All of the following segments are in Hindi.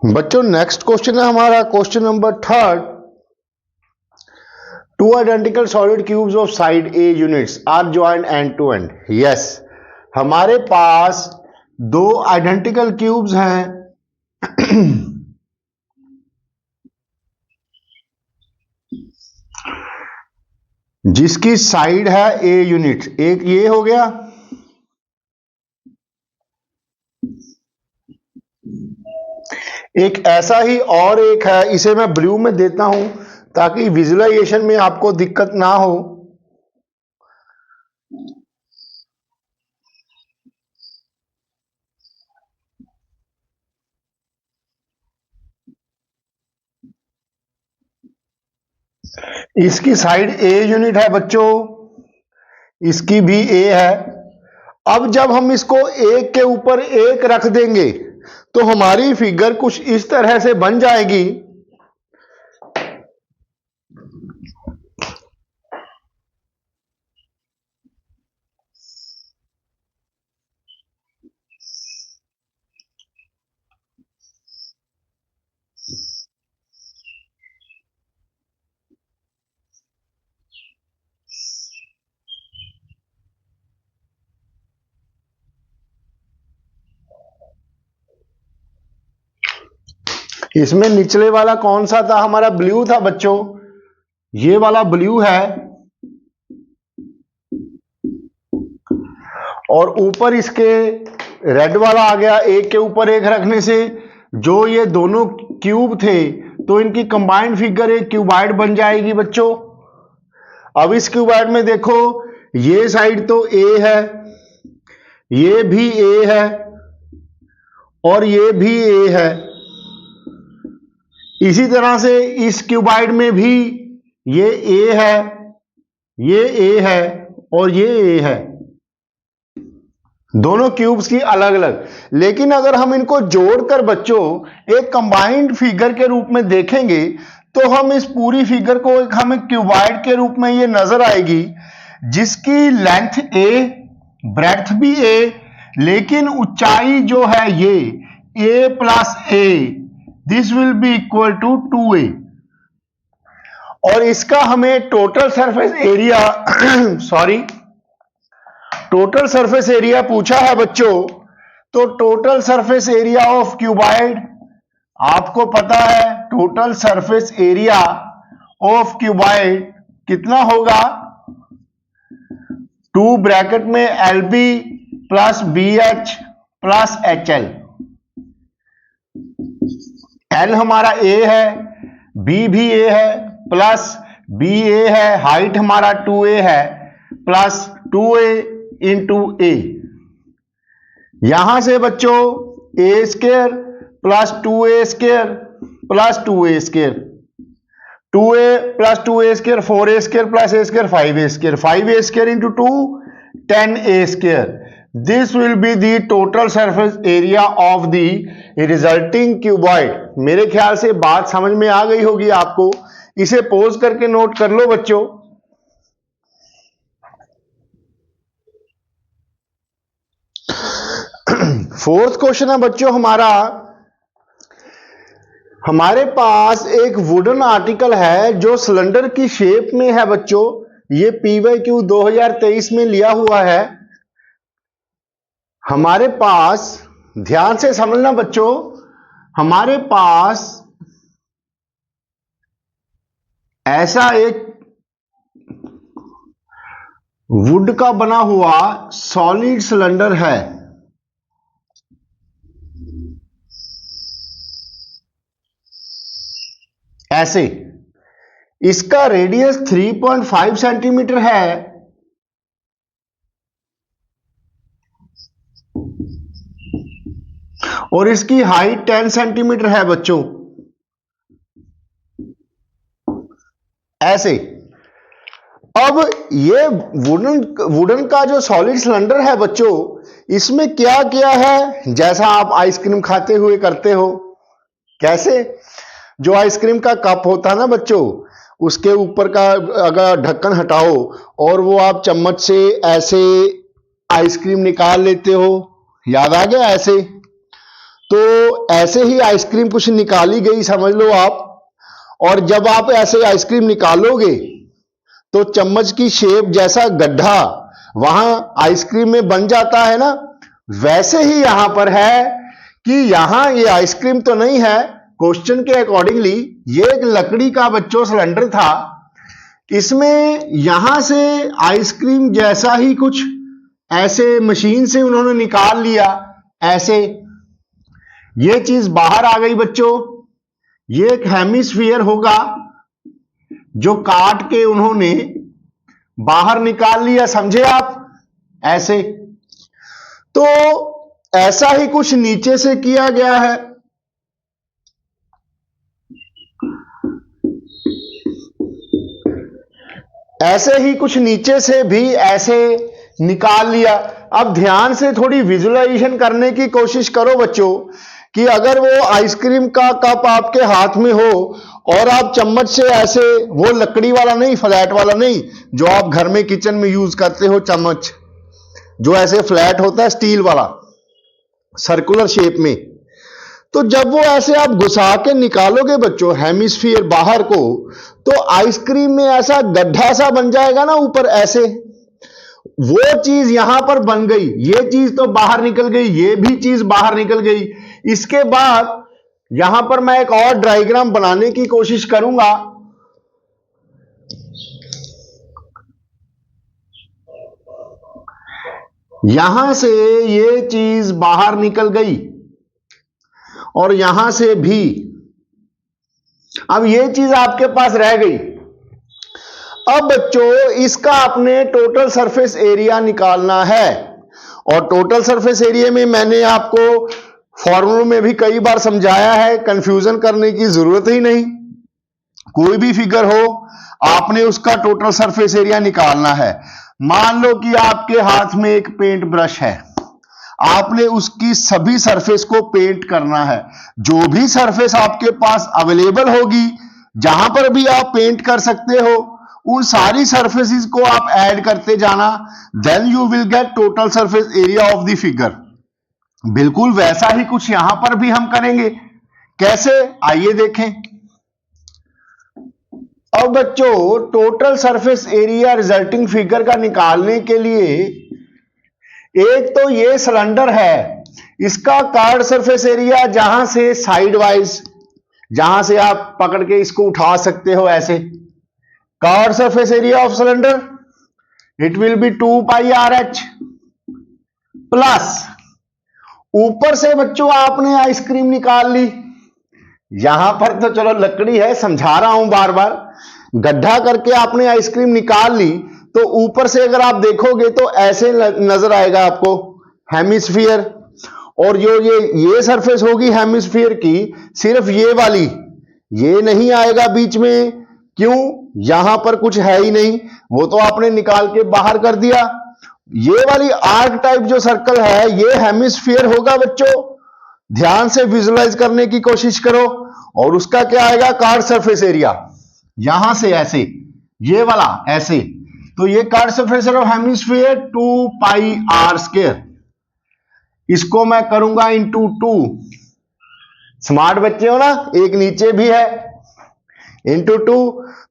बच्चों नेक्स्ट क्वेश्चन है हमारा question number 3। Two identical solid cubes of side a units are joined end to end. Yes, हमारे पास दो आइडेंटिकल क्यूब्स हैं जिसकी साइड है ए यूनिट। एक ये हो गया, एक ऐसा ही और एक है, इसे मैं ब्लू में देता हूं ताकि विजुअलाइजेशन में आपको दिक्कत ना हो। इसकी साइड ए यूनिट है बच्चों, इसकी भी ए है। अब जब हम इसको एक के ऊपर एक रख देंगे तो हमारी फिगर कुछ इस तरह से बन जाएगी। इसमें निचले वाला कौन सा था? हमारा ब्लू था बच्चों, ये वाला ब्लू है। और ऊपर इसके रेड वाला आ गया। एक के ऊपर एक रखने से जो ये दोनों क्यूब थे तो इनकी कंबाइंड फिगर एक क्यूबाइड बन जाएगी बच्चों। अब इस क्यूबाइड में देखो, ये साइड तो ए है, ये भी ए है और ये भी ए है। इसी तरह से इस क्यूबाइड में भी ये ए है, ये ए है और ये ए है, दोनों क्यूब्स की अलग अलग। लेकिन अगर हम इनको जोड़कर बच्चों एक कंबाइंड फिगर के रूप में देखेंगे तो हम इस पूरी फिगर को हमें क्यूबाइड के रूप में ये नजर आएगी, जिसकी लेंथ ए, ब्रेड्थ भी ए, लेकिन ऊंचाई जो है ये A plus A, this will be equal to 2a। और इसका हमें total surface area total surface area पूछा है बच्चों। तो total surface area of cuboid आपको पता है, total surface area of cuboid कितना होगा? 2 ब्रैकेट में LB plus BH plus HL। L हमारा A है, B भी A है, प्लस BA है, हाइट हमारा 2A है, प्लस 2A इंटू A। यहां से बच्चों A square plus 2A square plus 2A square, 2A plus 2A square 4A square plus A square 5A square, 5A square into 2 10A square. This will be the total surface area of the resulting cuboid. मेरे ख्याल से बात समझ में आ गई होगी आपको। इसे पोज करके नोट कर लो बच्चों। फोर्थ क्वेश्चन है बच्चों हमारा, हमारे पास एक वुडन आर्टिकल है जो सिलेंडर की शेप में है बच्चों। ये PYQ 2023 में लिया हुआ है। हमारे पास, ध्यान से समझना बच्चों, हमारे पास ऐसा एक वुड का बना हुआ सॉलिड सिलेंडर है। ऐसे इसका रेडियस 3.5 सेंटीमीटर है और इसकी हाइट 10 सेंटीमीटर है बच्चों। ऐसे अब ये वुडन का जो सॉलिड सिलेंडर है बच्चों, इसमें क्या किया है? जैसा आप आइसक्रीम खाते हुए करते हो, कैसे? जो आइसक्रीम का कप होता है ना बच्चों, उसके ऊपर का अगर ढक्कन हटाओ और वो आप चम्मच से ऐसे आइसक्रीम निकाल लेते हो, याद आ गया? ऐसे तो ऐसे ही आइसक्रीम कुछ निकाली गई समझ लो आप, और जब आप ऐसे आइसक्रीम निकालोगे तो चम्मच की शेप जैसा गड्ढा वहां आइसक्रीम में बन जाता है ना, वैसे ही यहां पर है कि यहां ये आइसक्रीम तो नहीं है, क्वेश्चन के अकॉर्डिंगली ये एक लकड़ी का बच्चों सिलेंडर था, इसमें यहां से आइसक्रीम जैसा ही कुछ ऐसे मशीन से उन्होंने निकाल लिया, ऐसे ये चीज बाहर आ गई बच्चों। ये एक हेमिस्फीयर होगा जो काट के उन्होंने बाहर निकाल लिया, समझे आप, ऐसे। तो ऐसा ही कुछ नीचे से किया गया है, ऐसे ही कुछ नीचे से भी ऐसे निकाल लिया। अब ध्यान से थोड़ी विजुअलाइजेशन करने की कोशिश करो बच्चों कि अगर वो आइसक्रीम का कप आपके हाथ में हो और आप चम्मच से ऐसे, वो लकड़ी वाला नहीं, फ्लैट वाला नहीं, जो आप घर में किचन में यूज करते हो चम्मच, जो ऐसे फ्लैट होता है स्टील वाला सर्कुलर शेप में, तो जब वो ऐसे आप घुसा के निकालोगे बच्चों हेमिस्फीयर बाहर को, तो आइसक्रीम में ऐसा गड्ढा सा बन जाएगा ना ऊपर ऐसे, वो चीज यहां पर बन गई, ये चीज तो बाहर निकल गई, ये भी चीज बाहर निकल गई। इसके बाद यहां पर मैं एक और डायग्राम बनाने की कोशिश करूंगा। यहां से ये चीज बाहर निकल गई और यहां से भी, अब ये चीज आपके पास रह गई। अब बच्चों इसका अपने टोटल सरफेस एरिया निकालना है, और टोटल सरफेस एरिया में मैंने आपको फॉर्मूले में भी कई बार समझाया है, कंफ्यूजन करने की जरूरत ही नहीं। कोई भी फिगर हो आपने उसका टोटल सरफेस एरिया निकालना है। मान लो कि आपके हाथ में एक पेंट ब्रश है, आपने उसकी सभी सरफेस को पेंट करना है। जो भी सरफेस आपके पास अवेलेबल होगी, जहां पर भी आप पेंट कर सकते हो, उन सारी सरफेसेस को आप ऐड करते जाना, then you will get total surface area of the figure. बिल्कुल वैसा ही कुछ यहां पर भी हम करेंगे। कैसे, आइए देखें। अब बच्चों total surface area resulting figure का निकालने के लिए, एक तो ये सिलेंडर है, इसका कार्ड सरफेस एरिया जहां से साइड वाइज, जहां से आप पकड़ के इसको उठा सकते हो ऐसे, card surface area of cylinder it will be 2 pi R H, plus ऊपर से बच्चों आपने आइसक्रीम निकाल ली। यहां पर तो चलो लकड़ी है, समझा रहा हूं बार बार, गड्ढा करके आपने आइसक्रीम निकाल ली, तो ऊपर से अगर आप देखोगे तो ऐसे नजर आएगा आपको हेमिस्फीयर, और जो ये सरफेस होगी हेमिस्फीयर की, सिर्फ ये वाली, ये नहीं आएगा बीच में। क्यों, यहां पर कुछ है ही नहीं, वो तो आपने निकाल के बाहर कर दिया। ये वाली आर्क टाइप जो सर्कल है ये हेमिस्फीयर होगा बच्चों, ध्यान से विजुलाइज करने की कोशिश करो। और उसका क्या आएगा, कार्ड सरफेस एरिया, यहां से ऐसे, ये वाला ऐसे, तो ये curved surface area of hemisphere 2 pi r square, इसको मैं करूंगा इंटू 2। स्मार्ट बच्चे हो ना, एक नीचे भी है, इंटू 2,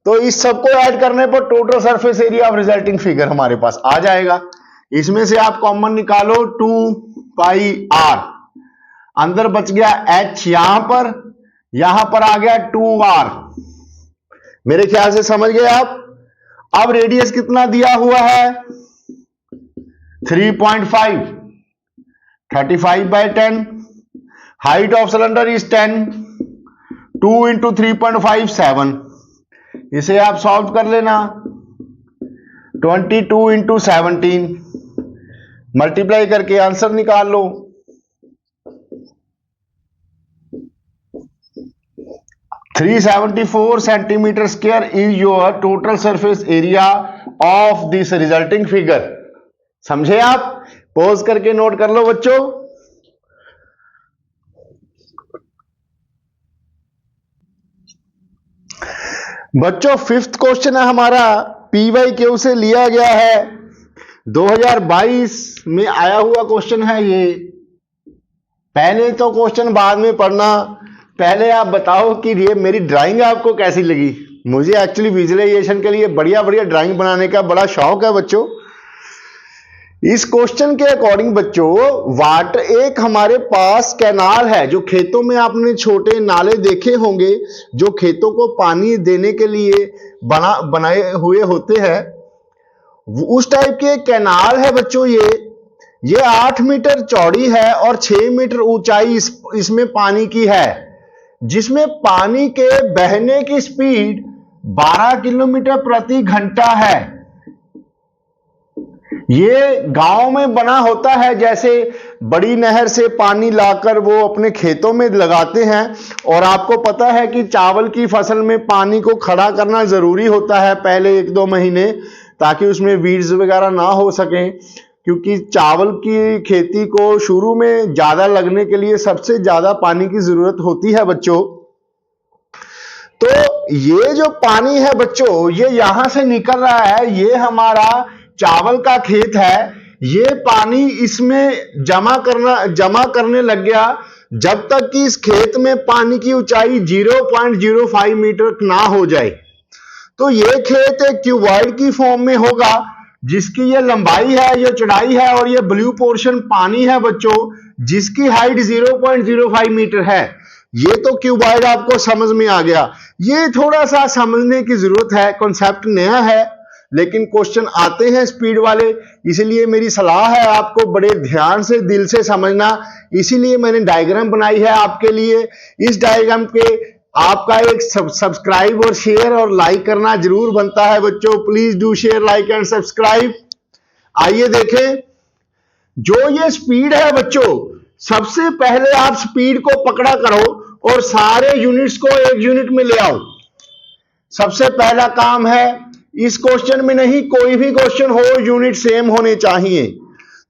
तो इस सबको ऐड करने पर total surface area of resulting figure हमारे पास आ जाएगा। इसमें से आप कॉमन निकालो 2 पाई आर, अंदर बच गया h, यहां पर आ गया 2r। मेरे ख्याल से समझ गए आप। अब रेडियस कितना दिया हुआ है, 3.5, 35 by 10, height of cylinder is 10, 2 into 3.5 7, इसे आप सॉल्व कर लेना, 22 into 17, मल्टीप्लाई करके आंसर निकाल लो। 374 centimetre square is your total surface area of this resulting figure. समझे आप, पॉज करके नोट कर लो बच्चों। बच्चों फिफ्थ क्वेश्चन है हमारा, PYQ से लिया गया है, 2022 में आया हुआ क्वेश्चन है ये। पहले तो क्वेश्चन बाद में पढ़ना, पहले आप बताओ कि ये मेरी ड्राइंग आपको कैसी लगी। मुझे एक्चुअली विजुअलाइजेशन के लिए बढ़िया बढ़िया ड्राइंग बनाने का बड़ा शौक है बच्चों। इस क्वेश्चन के अकॉर्डिंग बच्चों, वाटर एक हमारे पास कैनाल है, जो खेतों में आपने छोटे नाले देखे होंगे, जो खेतों को पानी देने के लिए बनाए हुए होते हैं, उस टाइप के कैनाल है बच्चों। ये 8 मीटर चौड़ी है और 6 मीटर ऊंचाई इसमें पानी की है, जिसमें पानी के बहने की स्पीड 12 किलोमीटर प्रति घंटा है। ये गांव में बना होता है, जैसे बड़ी नहर से पानी लाकर वो अपने खेतों में लगाते हैं। और आपको पता है कि चावल की फसल में पानी को खड़ा करना जरूरी होता है पहले 1-2 महीने, ताकि उसमें वीड्स वगैरह ना हो सकें, क्योंकि चावल की खेती को शुरू में ज्यादा लगने के लिए सबसे ज्यादा पानी की जरूरत होती है बच्चों। तो ये जो पानी है बच्चों, ये यहां से निकल रहा है, ये हमारा चावल का खेत है। ये पानी इसमें जमा करने लग गया जब तक कि इस खेत में पानी की ऊंचाई 0.05 मीटर ना हो जाए। तो ये खेत एक क्यूबॉइड की फॉर्म में होगा, जिसकी ये लंबाई है, ये चौड़ाई है, और ये ब्लू पोर्शन पानी है बच्चों, जिसकी हाइट 0.05 मीटर है। ये तो क्यूबॉइड आपको समझ में आ गया। ये थोड़ा सा समझने की जरूरत है, कॉन्सेप्ट नया है, लेकिन क्वेश्चन आते हैं स्पीड वाले, इसीलिए मेरी सलाह है आपको बड़े ध्यान से दिल से समझना। इसीलिए मैंने डायग्राम बनाई है आपके लिए। इस डायग्राम पे आपका एक सब्सक्राइब और शेयर और लाइक करना जरूर बनता है बच्चों। Please do share, like and subscribe. आइए देखें, जो ये स्पीड है बच्चों, सबसे पहले आप स्पीड को पकड़ा करो और सारे यूनिट्स को एक यूनिट में ले आओ। सबसे पहला काम है, इस क्वेश्चन में नहीं, कोई भी क्वेश्चन हो यूनिट सेम होने चाहिए।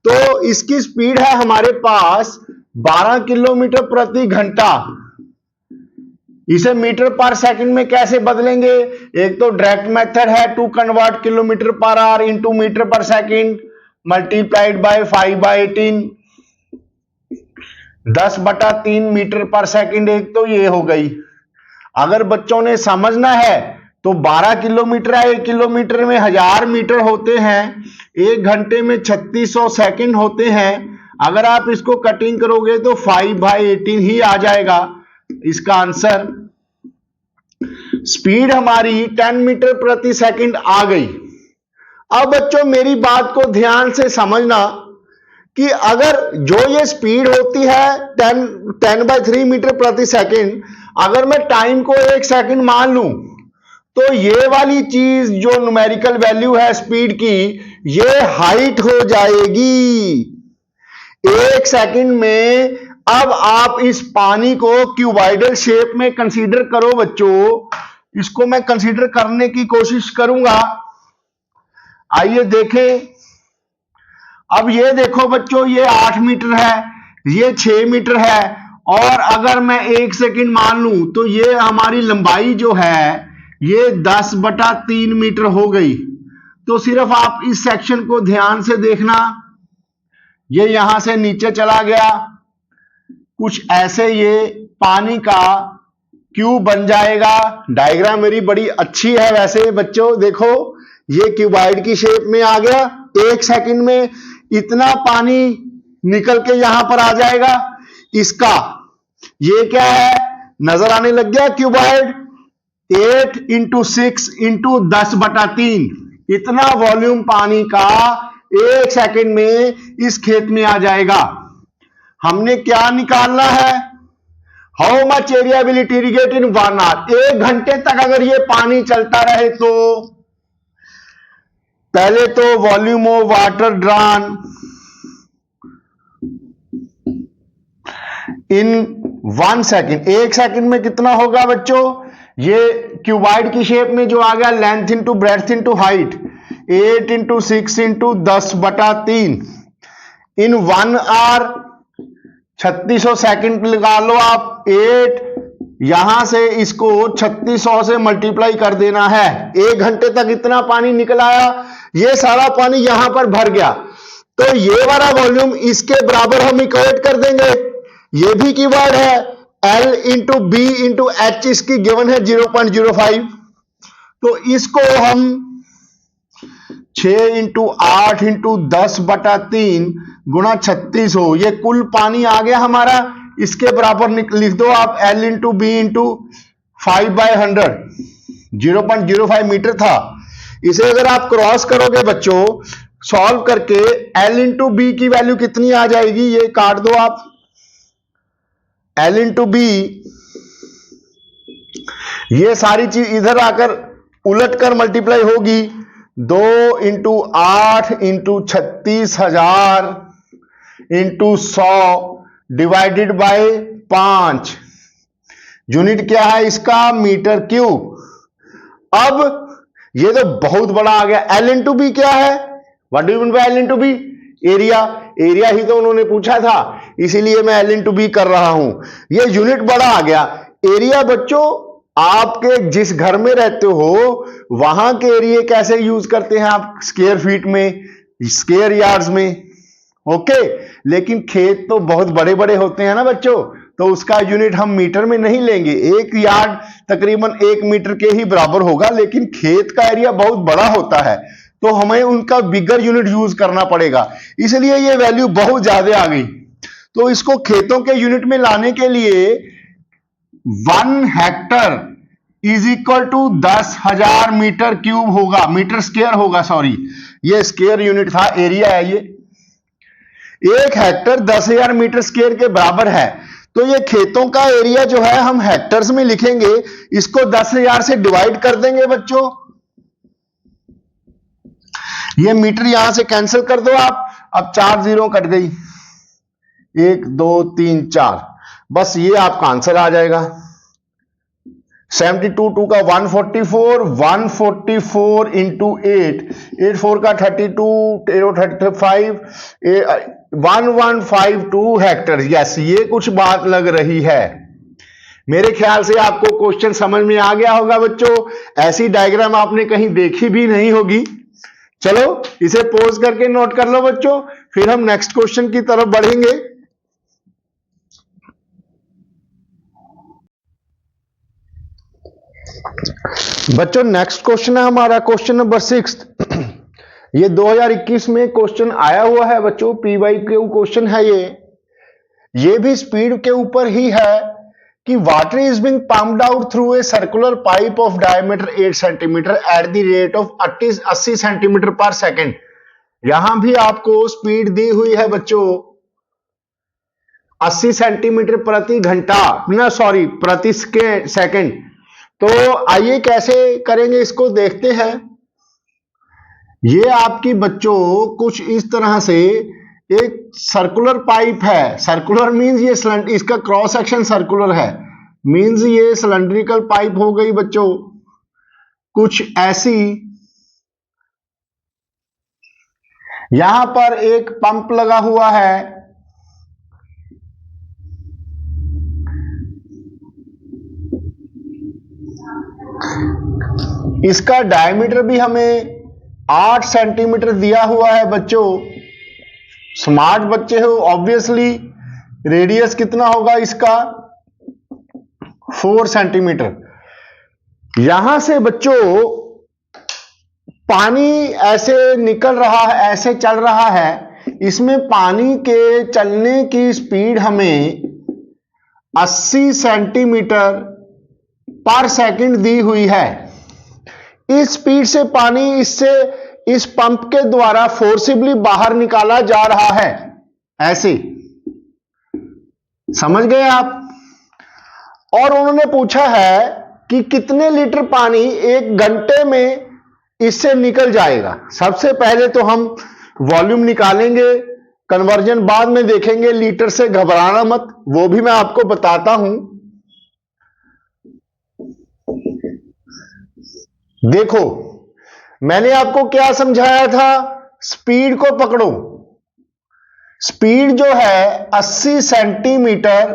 तो इसकी स्पीड है हमारे पास 12 किलोमीटर प्रति घंटा। इसे मीटर पर सेकंड में कैसे बदलेंगे? एक तो डायरेक्ट मेथड है, to convert kilometre per hour into metre per second multiplied by 5/18, 10/3 metre per second. एक तो ये हो गई। अगर बच्चों ने समझना है तो 12 किलोमीटर है, 1 किलोमीटर में 1000 मीटर होते हैं, 1 घंटे में 3600 सेकंड होते हैं। अगर आप इसको कटिंग करोगे तो 5/18 ही आ जाएगा इसका आंसर। स्पीड हमारी 10 मीटर प्रति सेकंड आ गई। अब बच्चों मेरी बात को ध्यान से समझना कि अगर जो ये स्पीड होती है 10/3 मीटर प्रति सेकंड, अगर मैं टाइम को 1 सेकंड मान लूं, तो ये वाली चीज जो न्यूमेरिकल वैल्यू है स्पीड की, ये हाइट हो जाएगी 1 सेकंड में। अब आप इस पानी को क्यूबॉइडल शेप में कंसीडर करो बच्चों। इसको मैं कंसीडर करने की कोशिश करूंगा। आइए देखें। अब ये देखो बच्चों, ये 8 मीटर है, ये 6 मीटर है, और अगर मैं 1 सेकंड मान लूं तो ये हमारी लंबाई जो है ये 10/3 मीटर हो गई। तो सिर्फ आप इस सेक्शन को ध्यान से देखना। ये यहां से नीचे चला गया, कुछ ऐसे ये पानी का क्यूब बन जाएगा। डायग्राम मेरी बड़ी अच्छी है वैसे बच्चों, देखो ये क्यूबॉइड की शेप में आ गया। 1 सेकंड में इतना पानी निकल के यहां पर आ जाएगा। इसका ये क्या है, नजर आने लग गया क्यूबॉइड। 8 × 6 × 10/3 इतना वॉल्यूम पानी का 1 सेकंड में इस खेत में आ जाएगा। हमने क्या निकालना है? How much area will it irrigate in 1 hour. 1 घंटे तक अगर ये पानी चलता रहे तो पहले तो volume of water drawn in 1 second. 1 second में कितना होगा बच्चों? ये क्यूबॉइड की शेप में जो आ गया, length into breadth into height, 8 × 6 × 10/3 in 1 hour 3600 second लगा लो आप। 8 यहां से इसको 3600 से मल्टीप्लाई कर देना है। 1 घंटे तक इतना पानी निकल आया, ये सारा पानी यहां पर भर गया। तो ये वाला वॉल्यूम इसके बराबर हम इक्वेट कर देंगे। ये भी कीवर्ड है, L into b into h इसकी गिवन है 0.05, तो इसको हम 6 इंटू 8 इंटू 10/3 गुणा 36 हो, ये कुल पानी आ गया हमारा, इसके बराबर लिख दो आप L into b into 5/100, 0.05 metre था। इसे अगर आप क्रॉस करोगे बच्चों सॉल्व करके, L इंटू बी की वैल्यू कितनी आ जाएगी, ये काट दो आप, L इंटू बी, ये सारी चीज इधर आकर उलट कर मल्टीप्लाई होगी, 2 into 8 into 36,000 into 100 divided by 5, unit क्या है इसका, मीटर क्यूब। अब ये तो बहुत बड़ा आ गया। L इंटू बी क्या है, what do you mean by L into B, area, area ही तो उन्होंने पूछा था, इसीलिए मैं L इंटू बी कर रहा हूं। ये यूनिट बड़ा आ गया। एरिया बच्चों आपके जिस घर में रहते हो वहां के एरिया कैसे यूज करते हैं आप, स्क्वायर फीट में, स्क्वायर यार्ड्स में, ओके। लेकिन खेत तो बहुत बड़े बड़े होते हैं ना बच्चों, तो उसका यूनिट हम मीटर में नहीं लेंगे, एक यार्ड तकरीबन 1 मीटर के ही बराबर होगा, लेकिन खेत का एरिया बहुत बड़ा होता है तो हमें उनका बिगर यूनिट यूज करना पड़ेगा, इसलिए ये वैल्यू बहुत ज्यादा आ गई। तो इसको खेतों के यूनिट में लाने के लिए 1 hectare is equal to 10,000 metre cube होगा, मीटर स्क्वायर होगा, सॉरी ये स्क्वायर यूनिट था, एरिया है ये। 1 हेक्टर 10,000 मीटर स्क्वायर के बराबर है, तो ये खेतों का एरिया जो है हम हेक्टर्स में लिखेंगे, इसको 10,000 से डिवाइड कर देंगे बच्चों, ये मीटर यहां से कैंसिल कर दो आप, अब 4 जीरो कट गई, 1 2 3 4, बस ये आपका आंसर आ जाएगा। 72 2 का 144, 144 इंटू 8, 8 4 का 32, 35, 1152 हेक्टर। यस, ये कुछ बात लग रही है। मेरे ख्याल से आपको क्वेश्चन समझ में आ गया होगा बच्चों, ऐसी डायग्राम आपने कहीं देखी भी नहीं होगी। चलो इसे पॉज करके नोट कर लो बच्चों, फिर हम नेक्स्ट क्वेश्चन की तरफ बढ़ेंगे। बच्चों नेक्स्ट क्वेश्चन है हमारा क्वेश्चन नंबर 6। ये 2021 में क्वेश्चन आया हुआ है बच्चों, PYQ क्वेश्चन है ये भी स्पीड के ऊपर ही है कि water is being pumped out through a circular pipe of diameter 8 centimetre at the rate of 80 centimetre पर सेकेंड। यहां भी आपको स्पीड दी हुई है बच्चों 80 सेंटीमीटर प्रति घंटा, ना सॉरी प्रति सेकेंड। तो आइए कैसे करेंगे इसको देखते हैं। ये आपकी बच्चों कुछ इस तरह से एक सर्कुलर पाइप है, सर्कुलर मींस ये इसका क्रॉस सेक्शन सर्कुलर है, मींस ये सिलेंड्रिकल पाइप हो गई बच्चों कुछ ऐसी। यहां पर एक पंप लगा हुआ है, इसका डायमीटर भी हमें 8 सेंटीमीटर दिया हुआ है बच्चों। स्मार्ट बच्चे हो, ऑब्वियसली रेडियस कितना होगा इसका 4 सेंटीमीटर। यहां से बच्चों पानी ऐसे निकल रहा है, ऐसे चल रहा है, इसमें पानी के चलने की स्पीड हमें 80 सेंटीमीटर पर सेकंड दी हुई है। इस स्पीड से पानी इस पंप के द्वारा फोर्सिबली बाहर निकाला जा रहा है, ऐसे समझ गए आप। और उन्होंने पूछा है कि कितने लीटर पानी 1 घंटे में इससे निकल जाएगा। सबसे पहले तो हम वॉल्यूम निकालेंगे, कन्वर्जन बाद में देखेंगे, लीटर से घबराना मत, वो भी मैं आपको बताता हूं। देखो मैंने आपको क्या समझाया था, स्पीड को पकड़ो। स्पीड जो है 80 सेंटीमीटर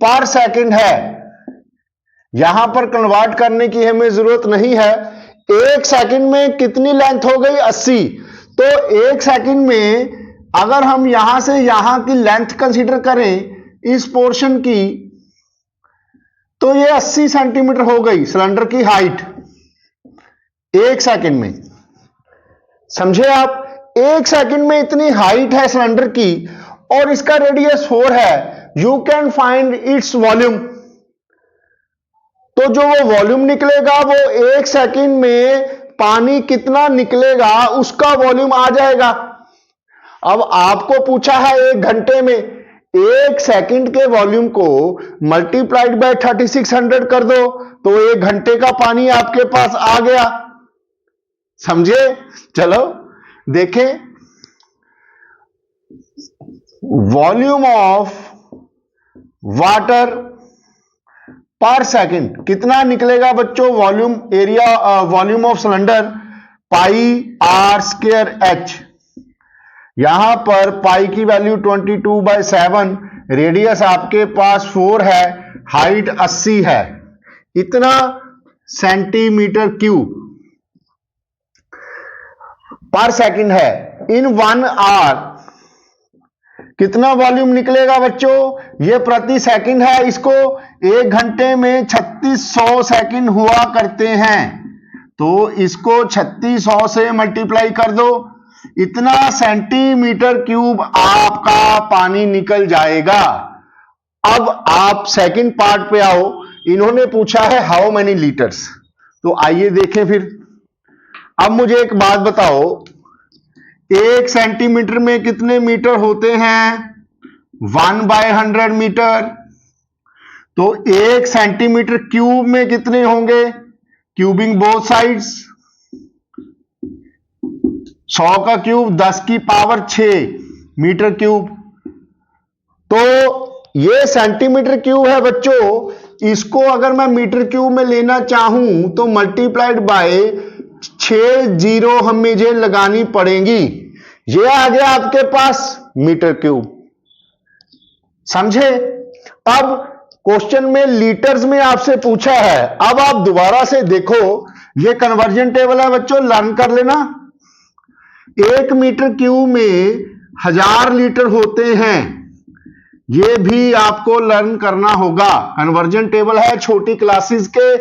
पर सेकंड है, यहां पर कन्वर्ट करने की हमें जरूरत नहीं है। 1 सेकंड में कितनी लेंथ हो गई 80, तो 1 सेकंड में अगर हम यहां से यहां की लेंथ कंसीडर करें, इस पोर्शन की, तो ये 80 सेंटीमीटर हो गई सिलेंडर की हाइट 1 सेकंड में। समझे आप? 1 सेकंड में इतनी हाइट है सिलेंडर की और इसका रेडियस 4 है। You can find its volume. तो जो वो वॉल्यूम निकलेगा वो 1 सेकंड में पानी कितना निकलेगा उसका वॉल्यूम आ जाएगा। अब आपको पूछा है 1 घंटे में, 1 सेकंड के वॉल्यूम को मल्टीप्लाइड बाय 3600 कर दो तो 1 घंटे का पानी आपके पास आ गया। समझे? चलो देखें, volume of water per second कितना निकलेगा बच्चों? Volume area, volume of cylinder pi r square h. यहां पर पाई की वैल्यू 22/7, रेडियस आपके पास 4 है, हाइट 80 है, इतना सेंटीमीटर क्यूब पर सेकंड है। इन 1 आवर कितना वॉल्यूम निकलेगा बच्चों? ये प्रति सेकंड है, इसको 1 घंटे में 3600 सेकंड हुआ करते हैं, तो इसको 3600 से मल्टीप्लाई कर दो, इतना सेंटीमीटर क्यूब आपका पानी निकल जाएगा। अब आप सेकंड पार्ट पे आओ, इन्होंने पूछा है हाउ मेनी लीटर्स, तो आइए देखें फिर। अब मुझे एक बात बताओ, 1 सेंटीमीटर में कितने मीटर होते हैं? 1/100 मीटर। तो 1 सेंटीमीटर क्यूब में कितने होंगे? क्यूबिंग बोथ साइड्स, 100 का क्यूब 10 की पावर 6 मीटर क्यूब। तो ये सेंटीमीटर क्यूब है बच्चों, इसको अगर मैं मीटर क्यूब में लेना चाहूं तो मल्टीप्लाइड बाय 6 जीरो मुझे लगानी पड़ेंगी। ये आ गया आपके पास मीटर क्यूब। समझे? अब क्वेश्चन में लीटर्स में आपसे पूछा है। अब आप दोबारा से देखो, ये कन्वर्जन टेबल है बच्चों, लर्न कर लेना। 1 मीटर क्यूब में 1000 लीटर होते हैं, ये भी आपको लर्न करना होगा। कन्वर्जन टेबल है छोटी क्लासेस के,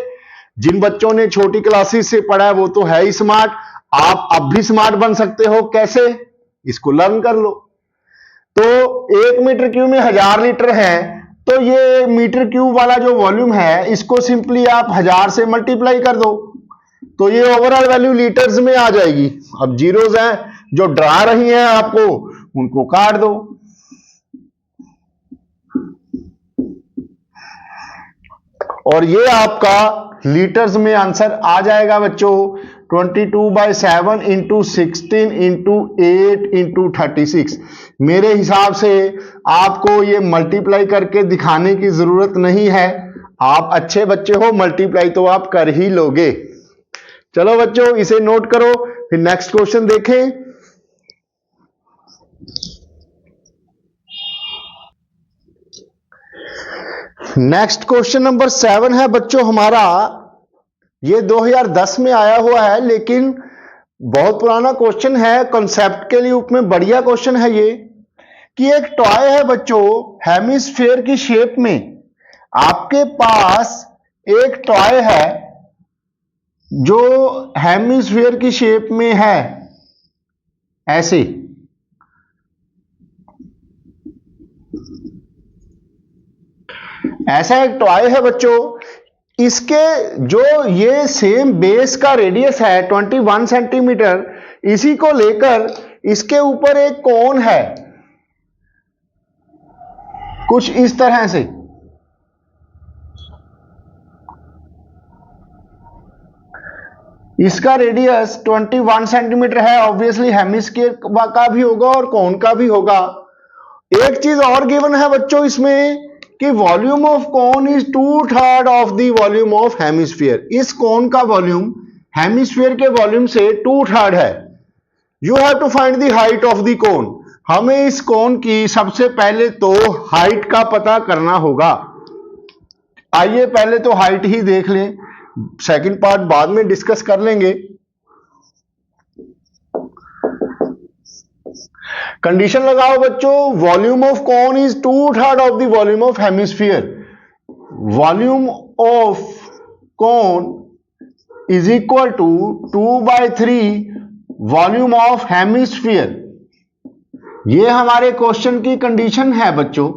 जिन बच्चों ने छोटी क्लासेस से पढ़ा है वो तो है ही स्मार्ट, आप अब भी स्मार्ट बन सकते हो। कैसे? इसको लर्न कर लो। तो 1 मीटर क्यूब में 1000 लीटर है, तो ये मीटर क्यूब वाला जो वॉल्यूम है इसको सिंपली आप 1000 से मल्टीप्लाई कर दो, तो ये ओवरऑल वैल्यू लीटर्स में आ जाएगी। अब जीरोस हैं जो डरा रही हैं आपको, उनको काट दो। और ये आपका लीटर्स में आंसर आ जाएगा बच्चों, 22/7 इंटू 16 इंटू 8 इंटू 36। मेरे हिसाब से आपको ये मल्टीप्लाई करके दिखाने की जरूरत नहीं है, आप अच्छे बच्चे हो, मल्टीप्लाई तो आप कर ही लोगे। चलो बच्चों इसे नोट करो, फिर नेक्स्ट क्वेश्चन देखें। नेक्स्ट क्वेश्चन नंबर 7 है बच्चों हमारा, ये 2010 में आया हुआ है, लेकिन बहुत पुराना क्वेश्चन है, कॉन्सेप्ट के लिए में बढ़िया क्वेश्चन है ये, कि एक टॉय है बच्चों हेमिस्फीयर की शेप में। आपके पास एक टॉय है जो हेमिस्फीयर की शेप में है, ऐसे। ऐसा एक टॉय है बच्चों, इसके जो ये सेम बेस का रेडियस है 21 सेंटीमीटर, इसी को लेकर इसके ऊपर एक कोन है कुछ इस तरह से। इसका रेडियस 21 सेंटीमीटर है, ऑब्वियसली हेमिस्फीयर का भी होगा और कोन का भी होगा। एक चीज और गिवन है बच्चों इसमें कि volume of cone is 2/3 of the volume of hemisphere. इस कोन का वॉल्यूम हेमिस्फीयर के वॉल्यूम से 2/3 है। You have to find the height of the cone. हमें इस कोन की सबसे पहले तो हाइट का पता करना होगा। आइए पहले तो हाइट ही देख लें, सेकंड पार्ट बाद में डिस्कस कर लेंगे। कंडीशन लगाओ बच्चों, volume of cone is 2/3 of the volume of hemisphere. Volume of cone is equal to 2/3 volume of hemisphere. ये हमारे क्वेश्चन की कंडीशन है बच्चों।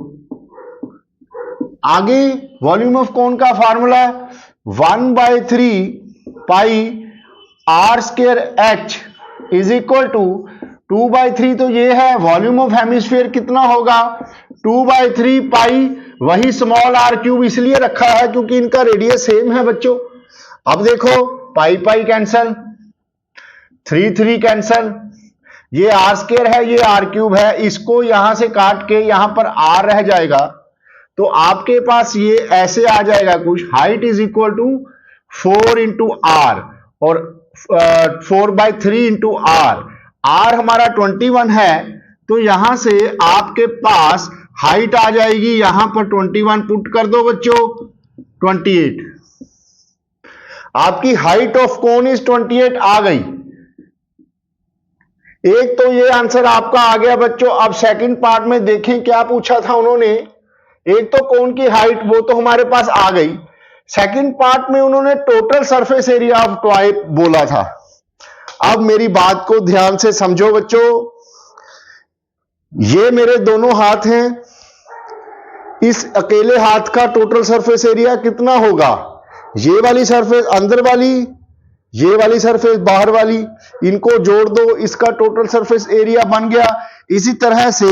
आगे वॉल्यूम ऑफ कॉन का formula 1/3 pi r square h is equal to 2/3, तो ये है वॉल्यूम ऑफ हेमिस्फीयर कितना होगा 2/3 पाई, वही स्मॉल आर क्यूब इसलिए रखा है क्योंकि इनका रेडियस सेम है बच्चों। अब देखो पाई पाई कैंसल, 3 कैंसल, ये आर स्क्वायर है ये आर क्यूब है, इसको यहां से काट के यहां पर आर रह जाएगा, तो आपके पास ये ऐसे आ जाएगा कुछ, height is equal to 4 into r और 4/3 इंटू आर। आर हमारा 21 है, तो यहां से आपके पास हाइट आ जाएगी, यहां पर 21 पुट कर दो बच्चों, 28। आपकी हाइट ऑफ कोन इज 28 आ गई। एक तो ये आंसर आपका आ गया बच्चों। अब सेकंड पार्ट में देखें क्या पूछा था उन्होंने। एक तो कोन की हाइट वो तो हमारे पास आ गई, सेकंड पार्ट में उन्होंने total surface area of toy बोला था। अब मेरी बात को ध्यान से समझो बच्चों, ये मेरे दोनों हाथ हैं, इस अकेले हाथ का टोटल सरफेस एरिया कितना होगा, ये वाली सरफेस अंदर वाली, ये वाली सरफेस बाहर वाली, इनको जोड़ दो, इसका टोटल सरफेस एरिया बन गया। इसी तरह से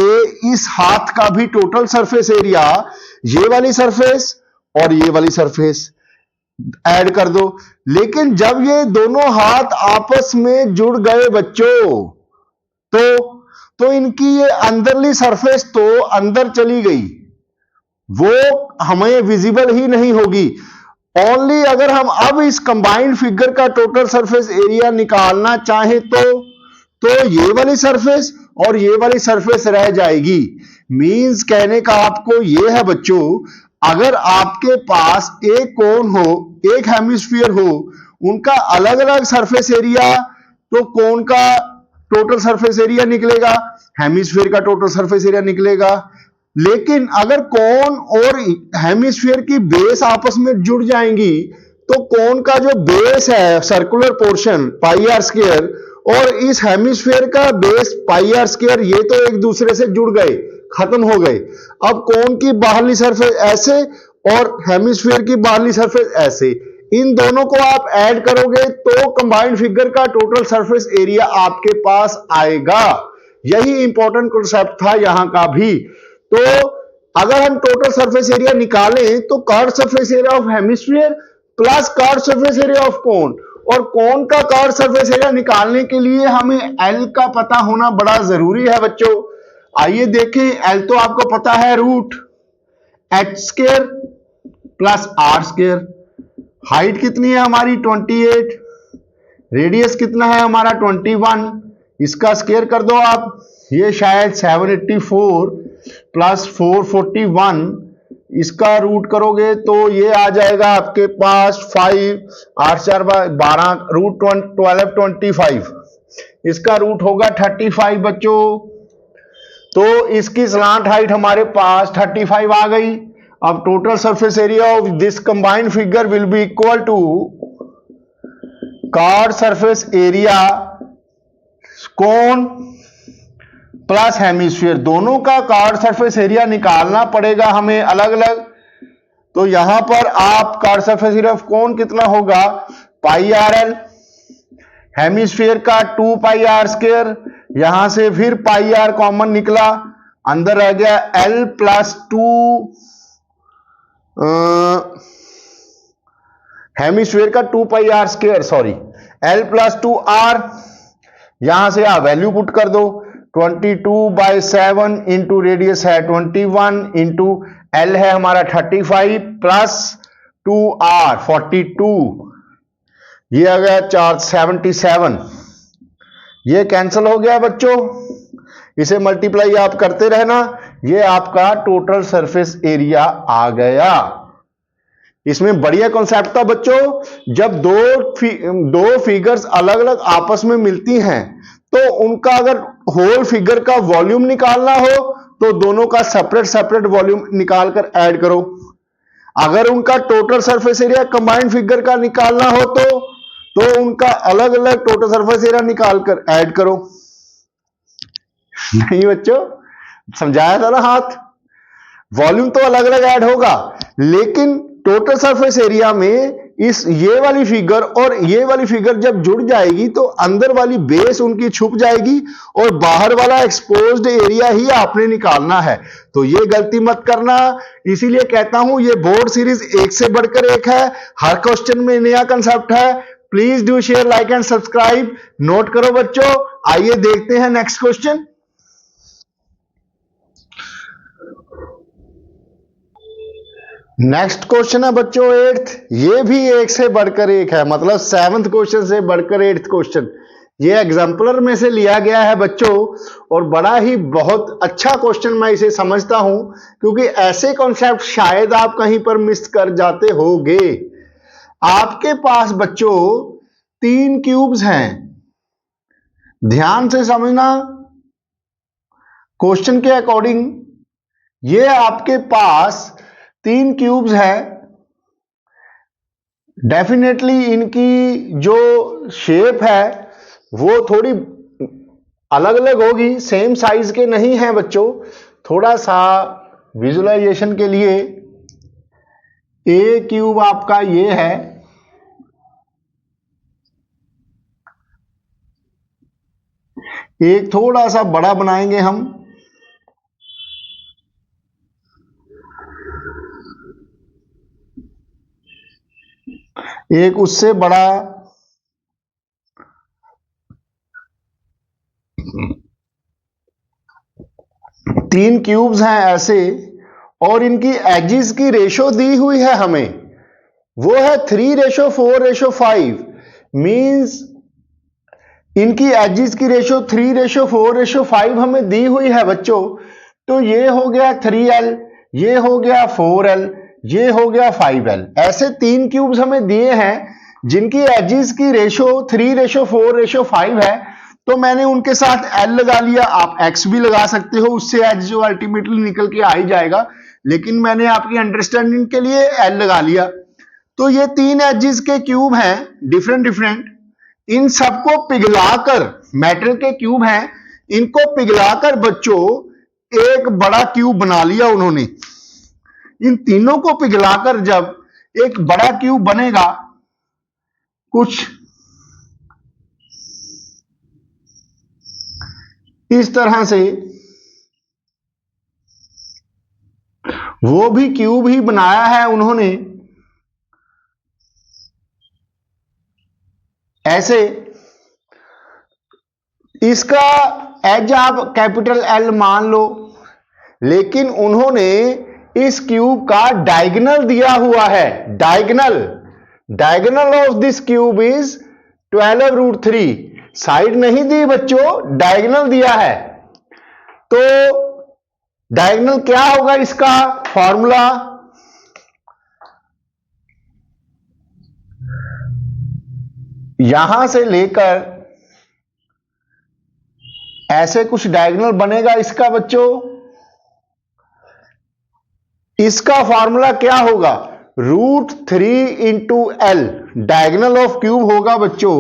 इस हाथ का भी टोटल सरफेस एरिया, ये वाली सरफेस और ये वाली सरफेस ऐड कर दो। लेकिन जब ये दोनों हाथ आपस में जुड़ गए बच्चों, तो इनकी ये अंदरली सरफेस तो अंदर चली गई, वो हमें विजिबल ही नहीं होगी। ओनली अगर हम अब इस कंबाइंड फिगर का टोटल सरफेस एरिया निकालना चाहें तो ये वाली सरफेस और ये वाली सरफेस रह जाएगी। मींस कहने का आपको ये है बच्चों, अगर आपके पास एक कोन हो, एक हेमिस्फीयर हो, उनका अलग अलग सरफेस एरिया, तो कोन का टोटल सरफेस एरिया निकलेगा, हेमिस्फीयर का टोटल सरफेस एरिया निकलेगा। लेकिन अगर कोन और हेमिस्फीयर की बेस आपस में जुड़ जाएंगी, तो कोन का जो बेस है circular portion pi r square और इस हेमिस्फीयर का बेस पाई आर स्क्वायर, ये तो एक दूसरे से जुड़ गए, खत्म हो गए। अब कोन की बाहरली सरफेस ऐसे और हेमिस्फीयर की बाहरली सरफेस ऐसे, इन दोनों को आप ऐड करोगे तो कंबाइंड फिगर का टोटल सरफेस एरिया आपके पास आएगा। यही इंपॉर्टेंट कॉन्सेप्ट था यहां का भी। तो अगर हम टोटल सरफेस एरिया निकालें तो curve surface area of hemisphere plus curve surface area of cone, और कोन का कर्व सरफेस एरिया निकालने के लिए हमें एल का पता होना बड़ा जरूरी है बच्चों। आइए देखें, एल तो आपको पता है root h square plus r square. Height कितनी है हमारी 28, रेडियस कितना है हमारा 21, इसका स्क्वायर कर दो आप, ये शायद 784 प्लस 441, इसका रूट करोगे तो ये आ जाएगा आपके पास 5 8 4 12 रूट 1225, इसका रूट होगा 35 बच्चों। तो इसकी स्लांट हाइट हमारे पास 35 आ गई। अब total surface area of this combined figure will be equal to curve surface area cone plus hemisphere, दोनों का कर्व सरफेस एरिया निकालना पड़ेगा हमें अलग अलग। तो यहां पर आप curve surface area of cone कितना होगा पाई आर एल, हेमिस्फीयर का 2 पाई आर स्क्वायर, यहां से फिर पाई आर कॉमन निकला, अंदर रह गया एल प्लस 2, हेमिस्फीयर का 2 pi r square, sorry L plus 2 R, यहां से आप वैल्यू पुट कर दो, 22/7 इंटू रेडियस है 21 इंटू एल है हमारा 35 प्लस 2r 42, ये आ गया 477, ये कैंसिल हो गया बच्चों, इसे मल्टीप्लाई आप करते रहना, ये आपका टोटल सरफेस एरिया आ गया। इसमें बढ़िया कॉन्सेप्ट था बच्चों, जब दो फिगर्स अलग अलग आपस में मिलती हैं तो उनका अगर होल फिगर का वॉल्यूम निकालना हो तो दोनों का सेपरेट सेपरेट वॉल्यूम निकालकर ऐड करो। अगर उनका total surface area combined figure का निकालना हो तो उनका अलग अलग टोटल सरफेस एरिया निकालकर ऐड करो। नहीं बच्चों, समझाया था ना, हाथ वॉल्यूम तो अलग अलग ऐड होगा, लेकिन टोटल सरफेस एरिया में ये वाली फिगर और ये वाली फिगर जब जुड़ जाएगी तो अंदर वाली बेस उनकी छुप जाएगी और बाहर वाला एक्सपोज्ड एरिया ही आपने निकालना है। तो ये गलती मत करना। इसीलिए कहता हूं ये बोर्ड सीरीज एक से बढ़कर एक है, हर क्वेश्चन में नया कंसेप्ट है। Please do share, like and subscribe. Note करो बच्चों। आइए देखते हैं नेक्स्ट क्वेश्चन। नेक्स्ट क्वेश्चन है बच्चों 8th। ये भी एक से बढ़कर एक है, मतलब 7th क्वेश्चन से बढ़कर 8th क्वेश्चन। ये एग्जाम्पलर में से लिया गया है बच्चों, और बड़ा ही बहुत अच्छा क्वेश्चन मैं इसे समझता हूं, क्योंकि ऐसे कॉन्सेप्ट शायद आप कहीं पर मिस कर जाते होंगे। आपके पास बच्चों 3 क्यूब्स हैं, ध्यान से समझना क्वेश्चन के अकॉर्डिंग। ये आपके पास 3 क्यूब्स है। डेफिनेटली इनकी जो शेप है वो थोड़ी अलग अलग होगी, सेम साइज के नहीं है बच्चों। थोड़ा सा विजुअलाइजेशन के लिए ए क्यूब आपका ये है, एक थोड़ा सा बड़ा बनाएंगे हम, एक उससे बड़ा, तीन क्यूब्स हैं ऐसे, और इनकी एजिस की रेशो दी हुई है हमें, वो है 3:4:5। मींस इनकी एजिस की रेशो 3:4:5 हमें दी हुई है बच्चों। तो ये हो गया 3L, ये हो गया 4L, ये हो गया 5L। ऐसे 3 क्यूब्स हमें दिए हैं जिनकी एजिस की रेशो 3:4:5 है। तो मैंने उनके साथ L लगा लिया, आप X भी लगा सकते हो, उससे एज जो अल्टीमेटली निकल के आ ही जाएगा, लेकिन मैंने आपकी अंडरस्टैंडिंग के लिए L लगा लिया। तो ये 3 एजिस के क्यूब हैं डिफरेंट डिफरेंट। इन सबको पिघलाकर, मेटल के क्यूब हैं, इनको पिघलाकर बच्चों एक बड़ा क्यूब बना लिया उन्होंने। इन तीनों को पिघलाकर जब एक बड़ा क्यूब बनेगा कुछ इस तरह से, वो भी क्यूब ही बनाया है उन्होंने ऐसे। इसका एज आप कैपिटल L मान लो, लेकिन उन्होंने इस क्यूब का डायगोनल दिया हुआ है। Diagonal of this cube is 12√3। Side नहीं दी बच्चों, डायगोनल दिया है। तो डायगोनल क्या होगा, इसका फॉर्मूला यहां से लेकर ऐसे कुछ डायगोनल बनेगा इसका बच्चों। इसका फॉर्मूला क्या होगा, √3 × L। डायगोनल ऑफ क्यूब होगा बच्चों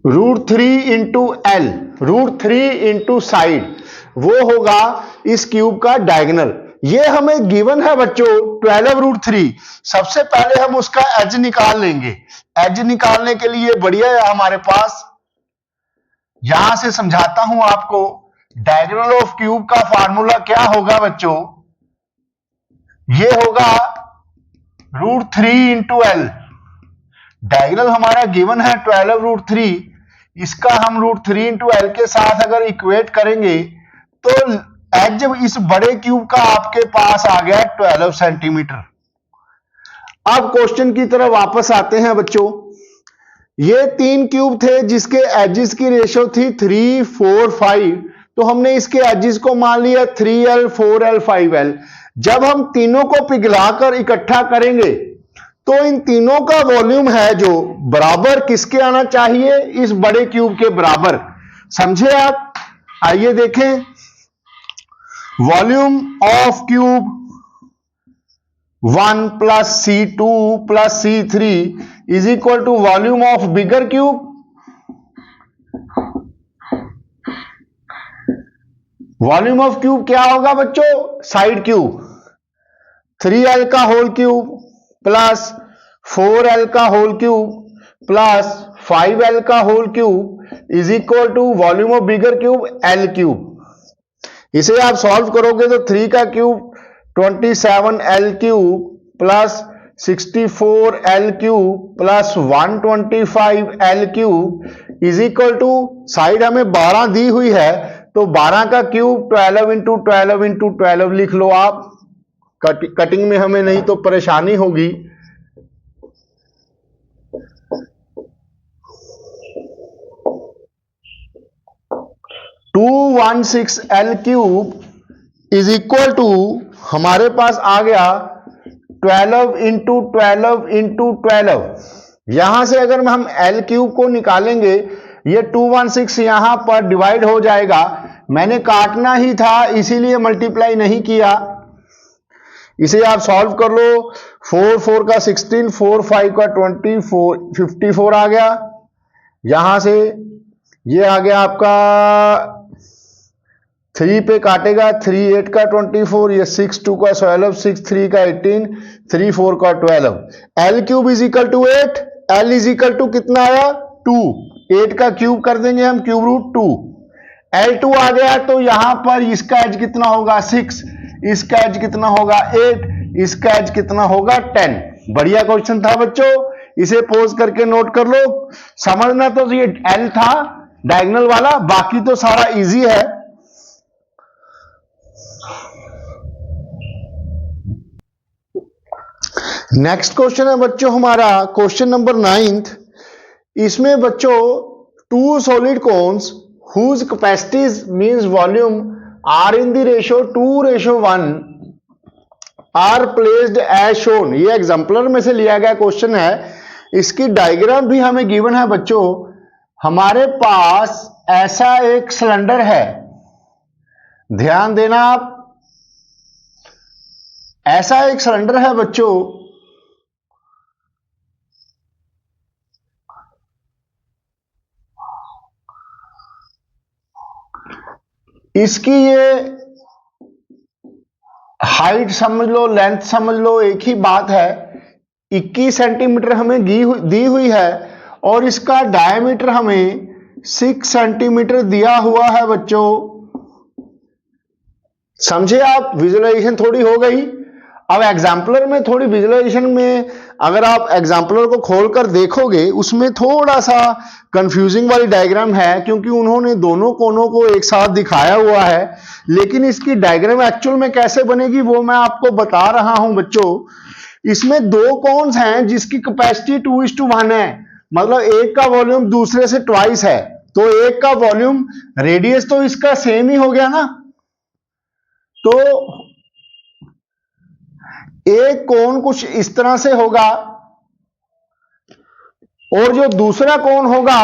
√3 × L, √3 × साइड, वो होगा इस क्यूब का डायगोनल। ये हमें गिवन है बच्चों 12√3। सबसे पहले हम उसका एज निकाल लेंगे। एज निकालने के लिए बढ़िया है हमारे पास, यहां से समझाता हूं आपको। डायगोनल ऑफ क्यूब का फार्मूला क्या होगा बच्चों, ये होगा √3 × L। डायगोनल हमारा गिवन है 12√3। इसका हम √3 × L के साथ अगर इक्वेट करेंगे तो एज इस बड़े क्यूब का आपके पास आ गया 12 सेंटीमीटर। अब क्वेश्चन की तरफ वापस आते हैं बच्चों। ये 3 क्यूब थे जिसके एजिस की रेशो थी 3, 4, 5। तो हमने इसके एजिस को मान लिया 3L, 4L, 5L। जब हम तीनों को पिघलाकर इकट्ठा करेंगे तो इन तीनों का वॉल्यूम है जो बराबर किसके आना चाहिए, इस बड़े क्यूब के बराबर। समझे आप? आइए देखें, volume of cube 1 plus C2 plus C3 is equal to volume of bigger cube. Volume of cube क्या होगा बच्चों? साइड क्यूब 3L का होल क्यूब प्लस 4L का होल क्यूब प्लस 5L का whole cube is equal to volume of bigger cube L cube. इसे आप सॉल्व करोगे तो 3 का cube 27L cube plus 64L cube plus 125L cube is equal to, side हमें 12 दी हुई है तो 12 का क्यूब 12 इंटू 12 इंटू 12 लिख लो आप। कटिंग में हमें नहीं तो परेशानी होगी। $216L cube is equal to, हमारे पास आ गया 12 इंटू 12 इंटू 12। यहां से अगर हम L क्यूब को निकालेंगे, ये 216 यहां पर डिवाइड हो जाएगा। मैंने काटना ही था इसीलिए मल्टीप्लाई नहीं किया। इसे आप सॉल्व कर लो। 4 4 का 16, 4 5 का 24, 54 आ गया। यहां से ये आ गया आपका 3 पे काटेगा, 3 8 का 24, ये 6 2 का 12, 6 3 का 18, 3 4 का 12। L cube is equal to 8। L is equal to कितना आया? 2। 8 का क्यूब कर देंगे हम, क्यूब रूट 2। L2 आ गया तो यहां पर इसका एज कितना होगा? 6, इसका एज कितना होगा? 8, इसका एज कितना होगा? 10। बढ़िया क्वेश्चन था बच्चों, इसे पोज करके नोट कर लो। समझना तो ये L था डायगोनल वाला, बाकी तो सारा इजी है। नेक्स्ट क्वेश्चन है बच्चों हमारा क्वेश्चन नंबर 9th। इसमें बच्चों 2 solid cones whose capacities means volume are in the ratio 2:1 are placed as shown। ये एग्जाम्पलर में से लिया गया क्वेश्चन है। इसकी डायग्राम भी हमें गिवन है बच्चों। हमारे पास ऐसा एक सिलेंडर है, ध्यान देना आप, ऐसा एक सिलेंडर है बच्चों। इसकी ये हाइट समझ लो, लेंथ समझ लो, एक ही बात है। 21 सेंटीमीटर हमें दी हुई है और इसका डायमीटर हमें 6 सेंटीमीटर दिया हुआ है बच्चों। समझे आप? विजुअलाइजेशन थोड़ी हो गई। अब एग्जाम्पलर में थोड़ी विजुअलाइजेशन में अगर आप एग्जाम्पलर को खोलकर देखोगे, उसमें थोड़ा सा कंफ्यूजिंग वाली डायग्राम है, क्योंकि उन्होंने दोनों कोनों को एक साथ दिखाया हुआ है। लेकिन इसकी डायग्राम एक्चुअल में कैसे बनेगी वो मैं आपको बता रहा हूं बच्चों। इसमें 2 कोन्स हैं जिसकी कैपेसिटी 2:1 है, मतलब एक का वॉल्यूम दूसरे से ट्वाइस है। तो एक का वॉल्यूम, रेडियस तो इसका सेम ही हो गया ना। तो एक कोण कुछ इस तरह से होगा और जो दूसरा कोण होगा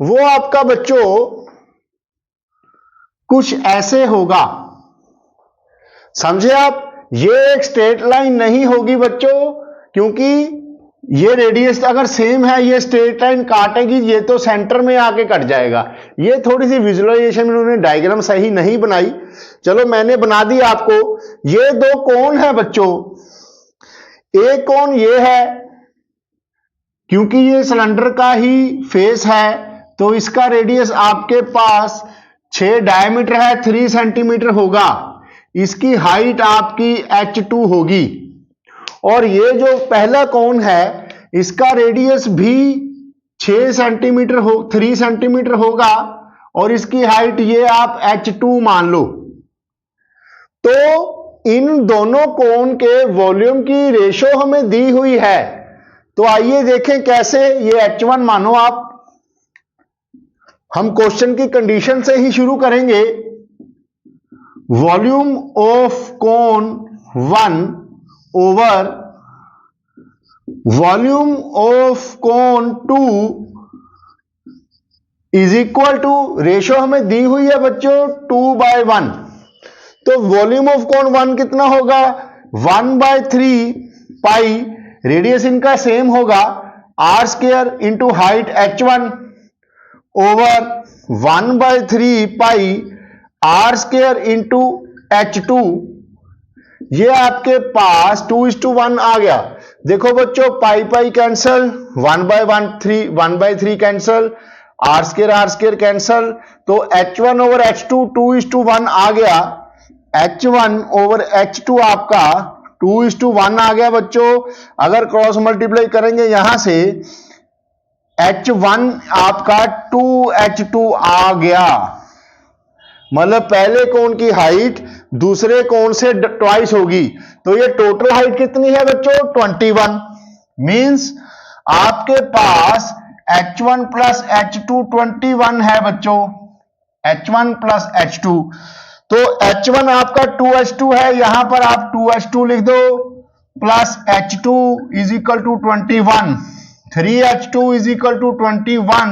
वो आपका बच्चों कुछ ऐसे होगा। समझे आप? ये एक स्ट्रेट लाइन नहीं होगी बच्चों, क्योंकि ये रेडियस अगर सेम है, ये स्ट्रेट लाइन काटेगी, ये तो सेंटर में आके कट जाएगा। ये थोड़ी सी विजुअलाइजेशन में उन्होंने डायग्राम सही नहीं बनाई। चलो मैंने बना दी आपको। ये 2 कोण है बच्चों। एक कोण ये है, क्योंकि ये सिलेंडर का ही फेस है तो इसका रेडियस आपके पास 6 डायमीटर है, 3 सेंटीमीटर होगा। इसकी हाइट आपकी h2 होगी। और ये जो पहला कोण है इसका रेडियस भी 6 सेंटीमीटर 3 सेंटीमीटर होगा और इसकी हाइट ये आप h2 मान लो। तो इन दोनों कोण के वॉल्यूम की रेशो हमें दी हुई है। तो आइए देखें कैसे। ये h1 मानो आप। हम क्वेश्चन की कंडीशन से ही शुरू करेंगे। Volume of cone 1 over volume of cone 2 is equal to, ratio हमें दी हुई है बच्चों 2/1, तो वॉल्यूम ऑफ कोन 1 कितना होगा 1/3 पाई, रेडियस इनका सेम होगा r square into height h1 over 1/3 pi r square into h2। ये आपके पास 2:1 आ गया। देखो बच्चों पाई पाई कैंसल, 1/3 कैंसल, आर स्क्वायर कैंसल, तो h1 ओवर h2 2:1 आ गया। h1 ओवर h2 आपका 2:1 आ गया बच्चों। अगर क्रॉस मल्टीप्लाई करेंगे यहां से h1 आपका 2h2 आ गया, मतलब पहले कोण की हाइट दूसरे कोण से ट्वाइस होगी, तो ये टोटल हाइट कितनी है बच्चों 21। मींस आपके पास h1 प्लस h2 21 है बच्चों, h1 प्लस h2, तो h1 आपका 2h2 है, यहां पर आप 2h2 लिख दो plus h2 is equal to 21, 3h2 is equal to 21।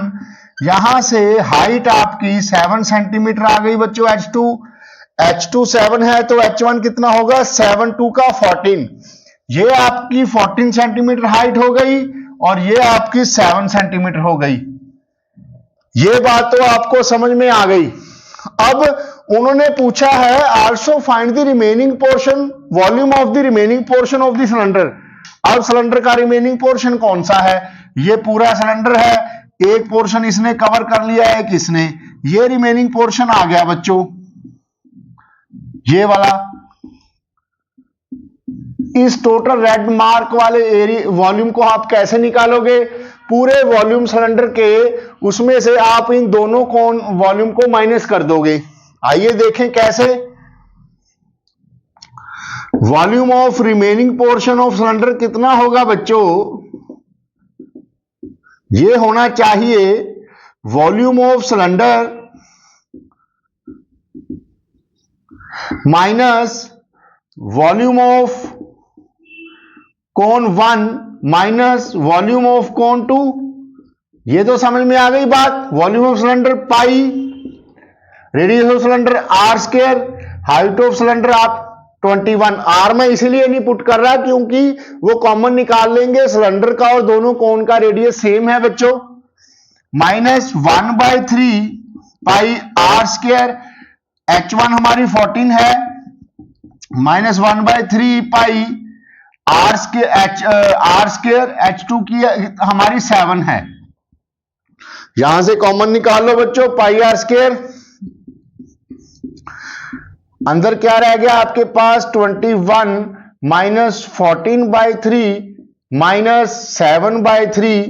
यहां से हाइट आपकी 7 सेंटीमीटर आ गई बच्चों। h2 7 है तो h1 कितना होगा 7 2 का 14, ये आपकी 14 सेंटीमीटर हाइट हो गई और ये आपकी 7 सेंटीमीटर हो गई। ये बात तो आपको समझ में आ गई। अब उन्होंने पूछा है also find the remaining portion, volume of the remaining portion of the cylinder. अब सिलेंडर का रिमेनिंग पोर्शन कौन सा है, ये पूरा सिलेंडर है, एक पोर्शन इसने कवर कर लिया है, किसने, ये रिमेनिंग पोर्शन आ गया बच्चों ये वाला। इस टोटल रेड मार्क वाले एरिया वॉल्यूम को आप कैसे निकालोगे, पूरे वॉल्यूम सिलेंडर के उसमें से आप इन दोनों कोण वॉल्यूम को माइनस कर दोगे। आइए देखें कैसे। Volume of remaining portion of cylinder कितना होगा बच्चों, ये होना चाहिए volume of cylinder minus volume of कोण 1 माइनस वॉल्यूम ऑफ कोण 2। ये तो समझ में आ गई बात। Volume of cylinder pi, radius of cylinder r square, height of cylinder आप 21। आर में इसीलिए नहीं पुट कर रहा क्योंकि वो कॉमन निकाल लेंगे, सिलेंडर का और दोनों कोण का रेडियस सेम है बच्चों। Minus 1/3 pi r square, h1 हमारी 14 है, minus 1/3 pi r square h2 की हमारी 7 है, यहां से कॉमन निकाल लो बच्चों पाई आर स्क्वायर। अंदर क्या रह गया आपके पास 21 माइनस 14/3 माइनस 7/3,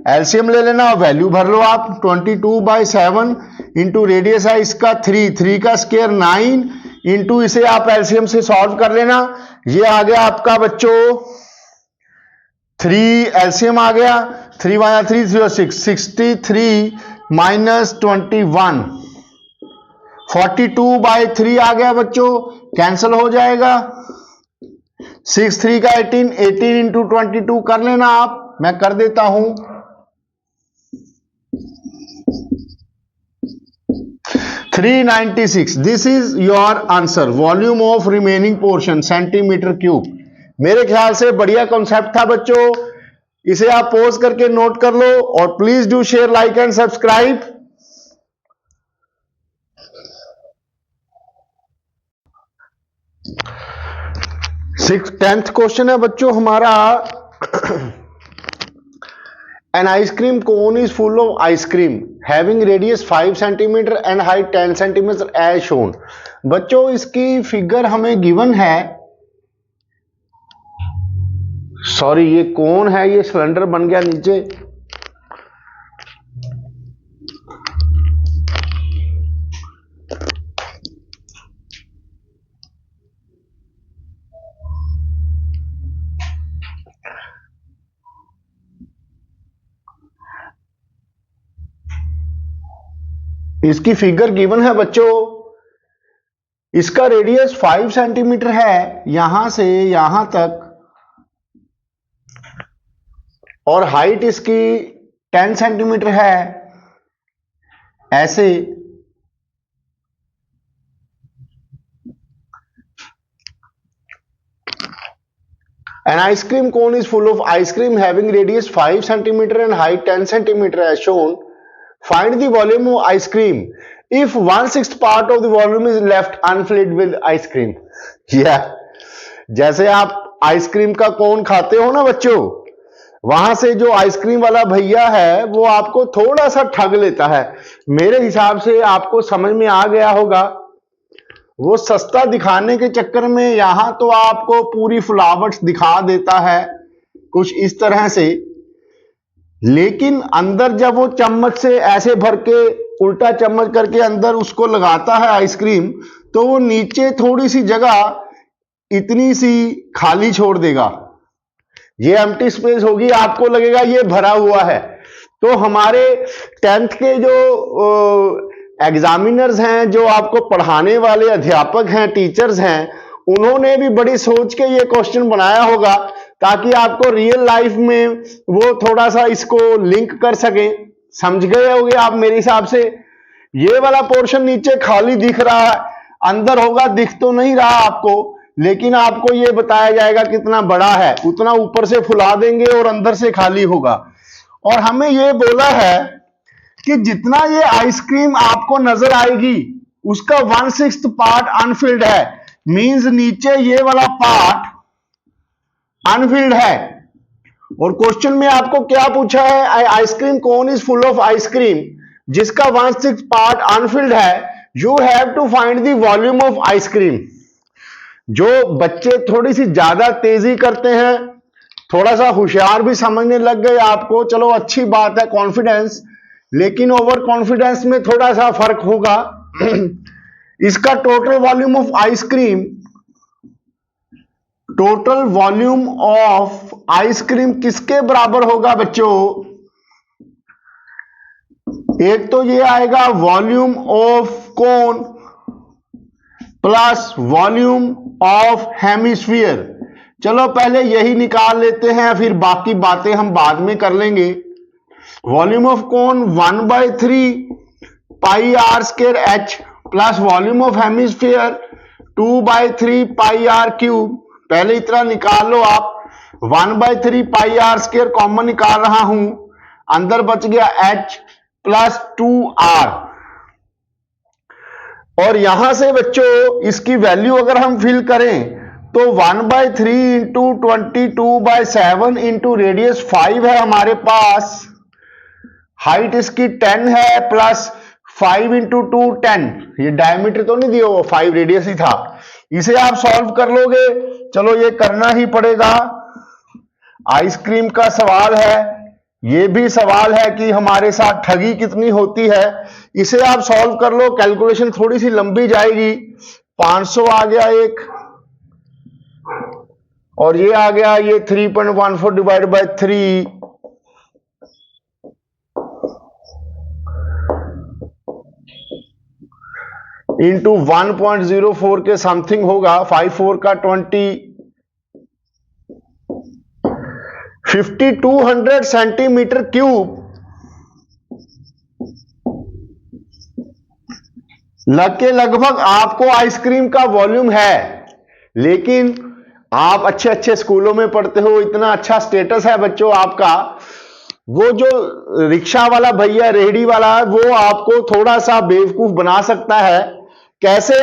एलसीएम ले लेना, वैल्यू भर लो आप। 22/7 इंटू रेडियस है इसका 3 का स्क्वायर 9 इंटू इसे आप एलसीएम से सॉल्व कर लेना। ये आ गया आपका बच्चों 3, एलसीएम आ गया 3 1 3 0 6, 63 माइनस 21, 42/3 आ गया बच्चों, कैंसिल हो जाएगा। 6 3 का 18, 18 इंटू 22 कर लेना आप, मैं कर देता हूं। 396, this is your answer. Volume of remaining portion centimetre cube. मेरे ख्याल से बढ़िया कॉन्सेप्ट था बच्चों, इसे आप पॉज करके नोट कर लो और please do share, like and subscribe. 10th question है बच्चों हमारा, an ice cream cone is full of ice cream having radius 5 centimetre and height 10 centimetre as shown. बच्चों इसकी फिगर हमें गिवन है, सॉरी ये कोन है, ये सिलेंडर बन गया नीचे, इसकी फिगर गिवन है बच्चों। इसका रेडियस 5 सेंटीमीटर है, यहां से यहां तक और हाइट इसकी 10 सेंटीमीटर है, ऐसे an ice cream cone is full of ice cream having radius 5 centimeter and height 10 centimeter as shown. Find the volume of ice cream if 1/6 part of the volume is left unfilled with ice cream. जैसे आप आइसक्रीम का कोन खाते हो ना बच्चों, वहां से जो आइसक्रीम वाला भैया है वो आपको थोड़ा सा ठग लेता है। मेरे हिसाब से आपको समझ में आ गया होगा, वो सस्ता दिखाने के चक्कर में यहां तो आपको पूरी फ्लावर्स दिखा देता है कुछ इस तरह से, लेकिन अंदर जब वो चम्मच से ऐसे भर के उल्टा चम्मच करके अंदर उसको लगाता है आइसक्रीम, तो वो नीचे थोड़ी सी जगह इतनी सी खाली छोड़ देगा, ये एम्प्टी स्पेस होगी, आपको लगेगा ये भरा हुआ है। तो हमारे 10th के जो एग्जामिनर्स हैं, जो आपको पढ़ाने वाले अध्यापक हैं, टीचर्स हैं, उन्होंने भी बड़ी सोच के ये क्वेश्चन बनाया होगा ताकि आपको रियल लाइफ में वो थोड़ा सा इसको लिंक कर सके। समझ गए होंगे आप मेरे हिसाब से। ये वाला पोर्शन नीचे खाली दिख रहा है, अंदर होगा दिख तो नहीं रहा आपको, लेकिन आपको ये बताया जाएगा कितना बड़ा है, उतना ऊपर से फुला देंगे और अंदर से खाली होगा। और हमें ये बोला है कि जितना ये आइसक्रीम आपको नजर आएगी उसका 1/6 पार्ट अनफिल्ड है, मींस नीचे ये वाला पार्ट अनफिल्ड है। और क्वेश्चन में आपको क्या पूछा है, ice cream cone is full of ice cream जिसका 1/6 पार्ट अनफिल्ड है, you have to find the volume of ice cream. जो बच्चे थोड़ी सी ज्यादा तेजी करते हैं, थोड़ा सा होशियार भी समझने लग गए आपको, चलो अच्छी बात है, कॉन्फिडेंस, लेकिन ओवर कॉन्फिडेंस में थोड़ा सा फर्क होगा। इसका total volume of ice cream, total volume of ice cream किसके बराबर होगा बच्चों? एक तो ये आएगा volume of cone plus volume of hemisphere. चलो पहले यही निकाल लेते हैं, फिर बाकी बातें हम बाद में कर लेंगे। Volume of cone 1/3 pi r square h plus volume of hemisphere 2/3 pi r cube. पहले इतना निकाल लो आप, 1/3 पाई आर स्क्वायर कॉमन निकाल रहा हूं, अंदर बच गया एच प्लस 2r। और यहां से बच्चों इसकी वैल्यू अगर हम फिल करें तो 1/3 इंटू 22/7 इंटू रेडियस 5 है हमारे पास, हाइट इसकी 10 है प्लस 5 इंटू 2 10, ये डायमीटर तो नहीं दिया हुआ, 5 रेडियस ही था। इसे आप सॉल्व कर लोगे, चलो ये करना ही पड़ेगा। आइसक्रीम का सवाल है, ये भी सवाल है कि हमारे साथ ठगी कितनी होती है, इसे आप सॉल्व कर लो। कैलकुलेशन थोड़ी सी लंबी जाएगी। 500 आ गया एक, और ये आ गया ये 3.14 डिवाइड बाय 3 इंटू 1.04 के समथिंग होगा, 5/4 का 20, 5200 सेंटीमीटर क्यूब के लगभग आपको आइसक्रीम का वॉल्यूम है। लेकिन आप अच्छे अच्छे स्कूलों में पढ़ते हो, इतना अच्छा स्टेटस है बच्चों आपका, वो जो रिक्शा वाला भैया, रेहड़ी वाला, वो आपको थोड़ा सा बेवकूफ बना सकता है। कैसे?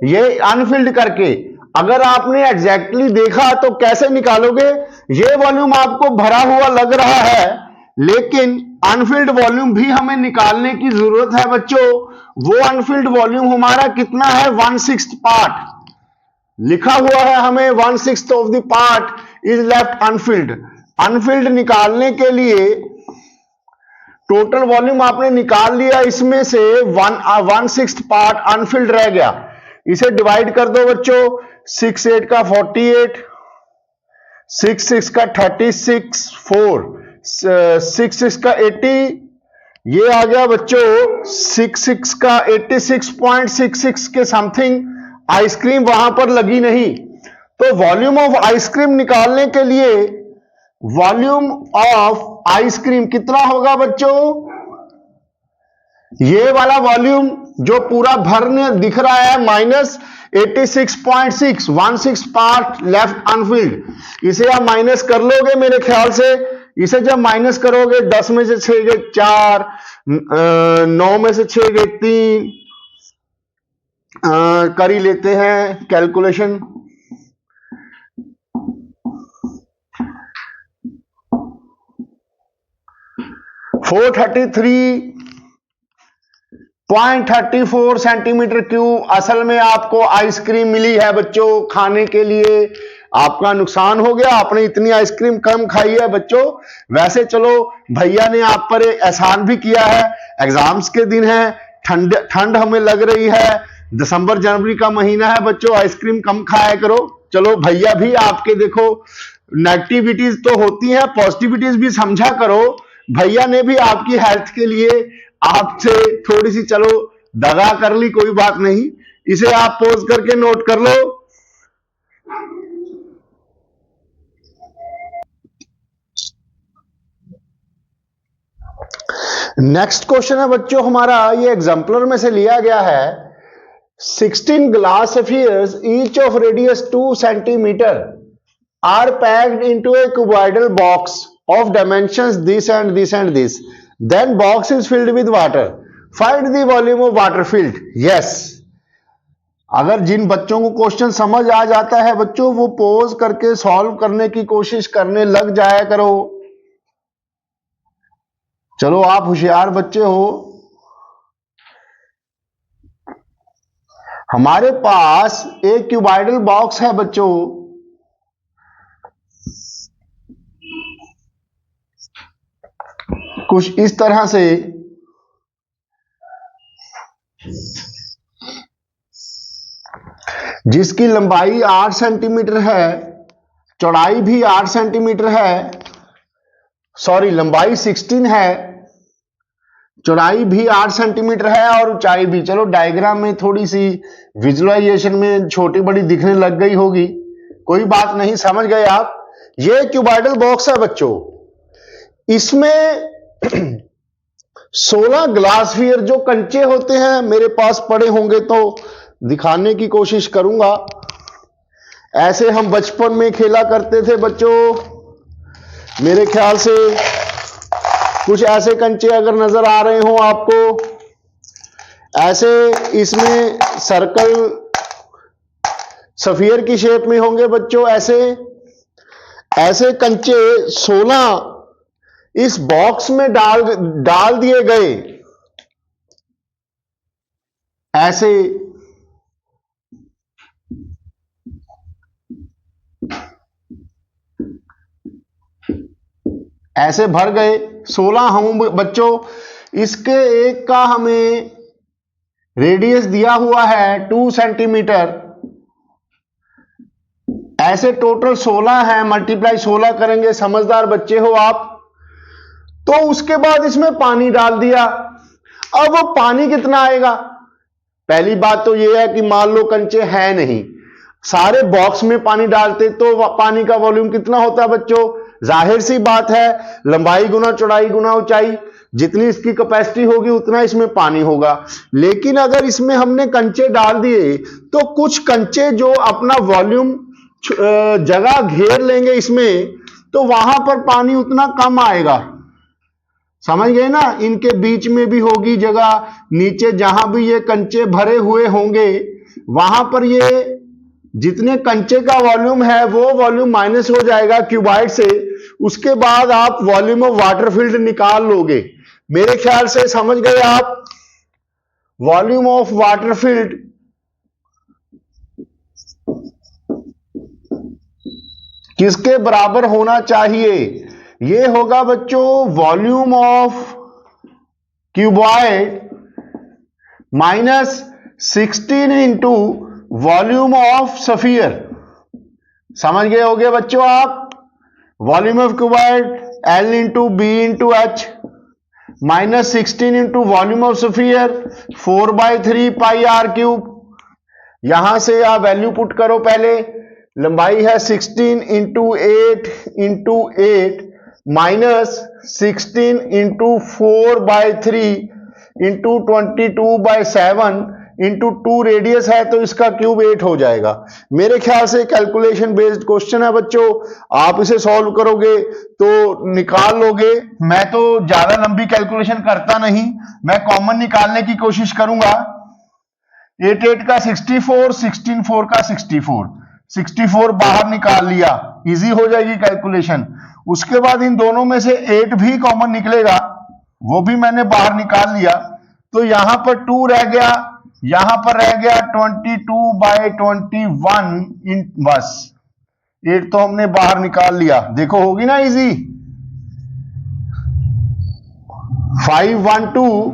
ये अनफिल्ड करके। अगर आपने एग्जैक्टली देखा तो कैसे निकालोगे? ये वॉल्यूम आपको भरा हुआ लग रहा है, लेकिन अनफिल्ड वॉल्यूम भी हमें निकालने की जरूरत है बच्चों। वो अनफिल्ड वॉल्यूम हमारा कितना है? 1/6 पार्ट लिखा हुआ है हमें, 1/6 of the part is left Anfield. Anfield निकालने के लिए टोटल वॉल्यूम आपने निकाल लिया, इसमें से 1/6 पार्ट अनफिल्ड रह गया। इसे डिवाइड कर दो बच्चों, 6/8 का 48, 6/6 का 36, 4 6/6 का 80, ये आ गया बच्चों 6/6 का 86.66 के समथिंग। आइसक्रीम वहां पर लगी नहीं, तो वॉल्यूम ऑफ आइसक्रीम निकालने के लिए वॉल्यूम ऑफ आइसक्रीम कितना होगा बच्चों? ये वाला वॉल्यूम जो पूरा भरने दिख रहा है -86.616 पार्ट लेफ्ट अनफिल्ड, इसे आप माइनस कर लोगे मेरे ख्याल से। इसे जब माइनस करोगे 10 में से 6 गए 4, 9 में से 6 गए 3, कर ही लेते हैं कैलकुलेशन। 433.34 सेंटीमीटर क्यूब असल में आपको आइसक्रीम मिली है बच्चों खाने के लिए। आपका नुकसान हो गया, आपने इतनी आइसक्रीम कम खाई है बच्चों। वैसे चलो भैया ने आप पर एक एहसान भी किया है, एग्जाम्स के दिन है, ठंड हमें लग रही है, दिसंबर जनवरी का महीना है बच्चों, आइसक्रीम कम खाया करो। चलो भैया भी आपके देखो नेगेटिविटीज तो होती है, पॉजिटिविटीज भी समझा करो। भैया ने भी आपकी हेल्थ के लिए आपसे थोड़ी सी चलो दगा कर ली, कोई बात नहीं, इसे आप पॉज करके नोट कर लो। नेक्स्ट क्वेश्चन है बच्चों हमारा, ये एग्जाम्पलर में से लिया गया है। 16 glass spheres each of radius 2 centimeter are packed into a cuboidal box of dimensions this and this and this. Then box is filled with water. Find the volume of water filled. Yes. अगर जिन बच्चों को क्वेश्चन समझ आ जाता है बच्चों, वो पोज करके सॉल्व करने की कोशिश करने लग जाया करो। चलो आप होशियार बच्चे हो। हमारे पास एक क्यूबॉइडल बॉक्स है बच्चों, कुछ इस तरह से, जिसकी लंबाई 8 सेंटीमीटर है, चौड़ाई भी 8 सेंटीमीटर है, सॉरी लंबाई 16 है, चौड़ाई भी 8 सेंटीमीटर है और ऊंचाई भी, चलो डायग्राम में थोड़ी सी विजुअलाइजेशन में छोटी बड़ी दिखने लग गई होगी, कोई बात नहीं, समझ गए आप। ये क्यूबॉइडल बॉक्स है बच्चों, इसमें 16 ग्लास स्फीयर जो कंचे होते हैं मेरे पास पड़े होंगे तो दिखाने की कोशिश करूंगा। ऐसे हम बचपन में खेला करते थे बच्चों, मेरे ख्याल से कुछ ऐसे कंचे अगर नजर आ रहे हो आपको, ऐसे इसमें सर्कल स्फीयर की शेप में होंगे बच्चों। ऐसे कंचे 16 इस बॉक्स में डाल दिए गए, ऐसे भर गए 16 हम बच्चों। इसके एक का हमें रेडियस दिया हुआ है 2 सेंटीमीटर, ऐसे टोटल 16 है, मल्टीप्लाई 16 करेंगे, समझदार बच्चे हो आप। तो उसके बाद इसमें पानी डाल दिया। अब वो पानी कितना आएगा? पहली बात तो ये है कि मान लो कंचे हैं नहीं, सारे बॉक्स में पानी डालते तो पानी का वॉल्यूम कितना होता है बच्चों? जाहिर सी बात है, लंबाई गुना चौड़ाई गुना ऊंचाई, जितनी इसकी कैपेसिटी होगी उतना इसमें पानी होगा। लेकिन अगर इसमें हमने कंचे डाल दिए तो कुछ कंचे जो अपना वॉल्यूम जगह घेर लेंगे इसमें, तो वहां पर पानी उतना कम आएगा, समझ गए ना। इनके बीच में भी होगी जगह, नीचे जहां भी ये कंचे भरे हुए होंगे वहां पर ये जितने कंचे का वॉल्यूम है वो वॉल्यूम माइनस हो जाएगा क्यूबॉइड से। उसके बाद आप वॉल्यूम ऑफ वाटर फील्ड निकाल लोगे, मेरे ख्याल से समझ गए आप। वॉल्यूम ऑफ वाटर फील्ड किसके बराबर होना चाहिए? ये होगा बच्चों volume of cuboid minus 16 into volume of sphere. समझ गए होगे बच्चों आप। Volume of cuboid L into b into h minus 16 into volume of sphere 4/3 pi r cube. यहां से आप वैल्यू पुट करो, पहले लंबाई है 16 into 8 into 8 -16 into 4/3 into 22/7 into 2 radius है, तो इसका क्यूब 8 हो जाएगा। मेरे ख्याल से कैलकुलेशन बेस्ड क्वेश्चन है बच्चों, आप इसे सॉल्व करोगे तो निकाल लोगे। मैं तो ज्यादा लंबी कैलकुलेशन करता नहीं, मैं कॉमन निकालने की कोशिश करूंगा। 8 8 का 64, 16 4 का 64, 64 बाहर निकाल लिया, इजी हो जाएगी कैलकुलेशन। उसके बाद इन दोनों में से 8 भी कॉमन निकलेगा, वो भी मैंने बाहर निकाल लिया, तो यहां पर 2 रह गया, यहां पर रह गया 22/21 इन, बस 8 तो हमने बाहर निकाल लिया। देखो होगी ना इजी। 512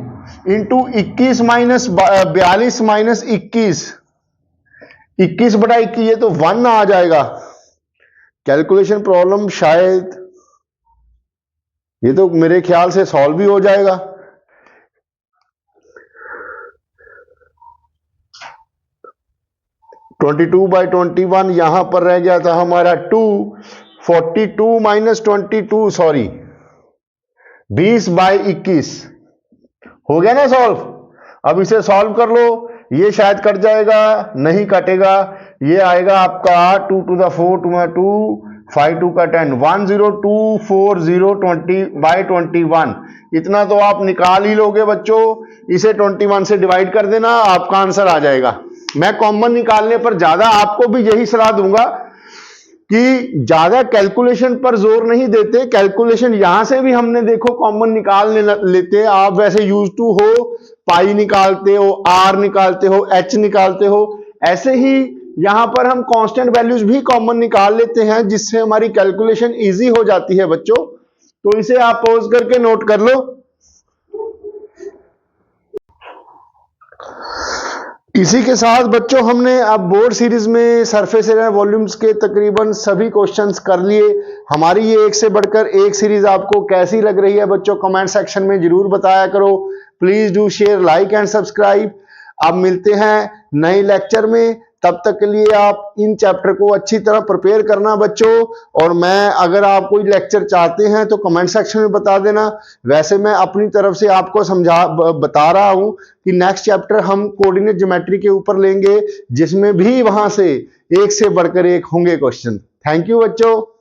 इंटू 21 माइनस 42 माइनस 21, 21/21, ये तो 1 आ जाएगा। कैलकुलेशन प्रॉब्लम शायद ये तो मेरे ख्याल से सॉल्व भी हो जाएगा। 22/21 यहां पर रह गया था हमारा 2, 42 माइनस 22, सॉरी 20/21 हो गया ना सॉल्व। अब इसे सॉल्व कर लो, ये शायद कट जाएगा, नहीं कटेगा, ये आएगा आपका 2 to the 4 2 2 5 2 का 10, 1024020/21। इतना तो आप निकाल ही लोगे बच्चों, इसे 21 से डिवाइड कर देना, आपका आंसर आ जाएगा। मैं कॉमन निकालने पर ज्यादा आपको भी यही सलाह दूंगा कि ज्यादा कैलकुलेशन पर जोर नहीं देते। कैलकुलेशन यहां से भी हमने देखो कॉमन निकाल लेते हैं, आप वैसे यूज टू हो, पाई निकालते हो, आर निकालते हो, एच निकालते हो, ऐसे ही यहां पर हम कांस्टेंट वैल्यूज भी कॉमन निकाल लेते हैं, जिससे हमारी कैलकुलेशन इजी हो जाती है बच्चों। तो इसे आप पॉज करके नोट कर लो। इसी के साथ बच्चों हमने अब बोर्ड सीरीज में सरफेस एरिया वॉल्यूम्स के तकरीबन सभी क्वेश्चंस कर लिए। हमारी ये एक से बढ़कर एक सीरीज आपको कैसी लग रही है बच्चों, कमेंट सेक्शन में जरूर बताया करो। Please do share, like and subscribe. अब मिलते हैं नए लेक्चर में, तब तक के लिए आप इन चैप्टर को अच्छी तरह प्रिपेयर करना बच्चों। और मैं अगर आप कोई लेक्चर चाहते हैं तो कमेंट सेक्शन में बता देना। वैसे मैं अपनी तरफ से आपको बता रहा हूं कि नेक्स्ट चैप्टर हम कोऑर्डिनेट ज्योमेट्री के ऊपर लेंगे, जिसमें भी वहां से एक से बढ़कर एक होंगे क्वेश्चन। थैंक यू बच्चों।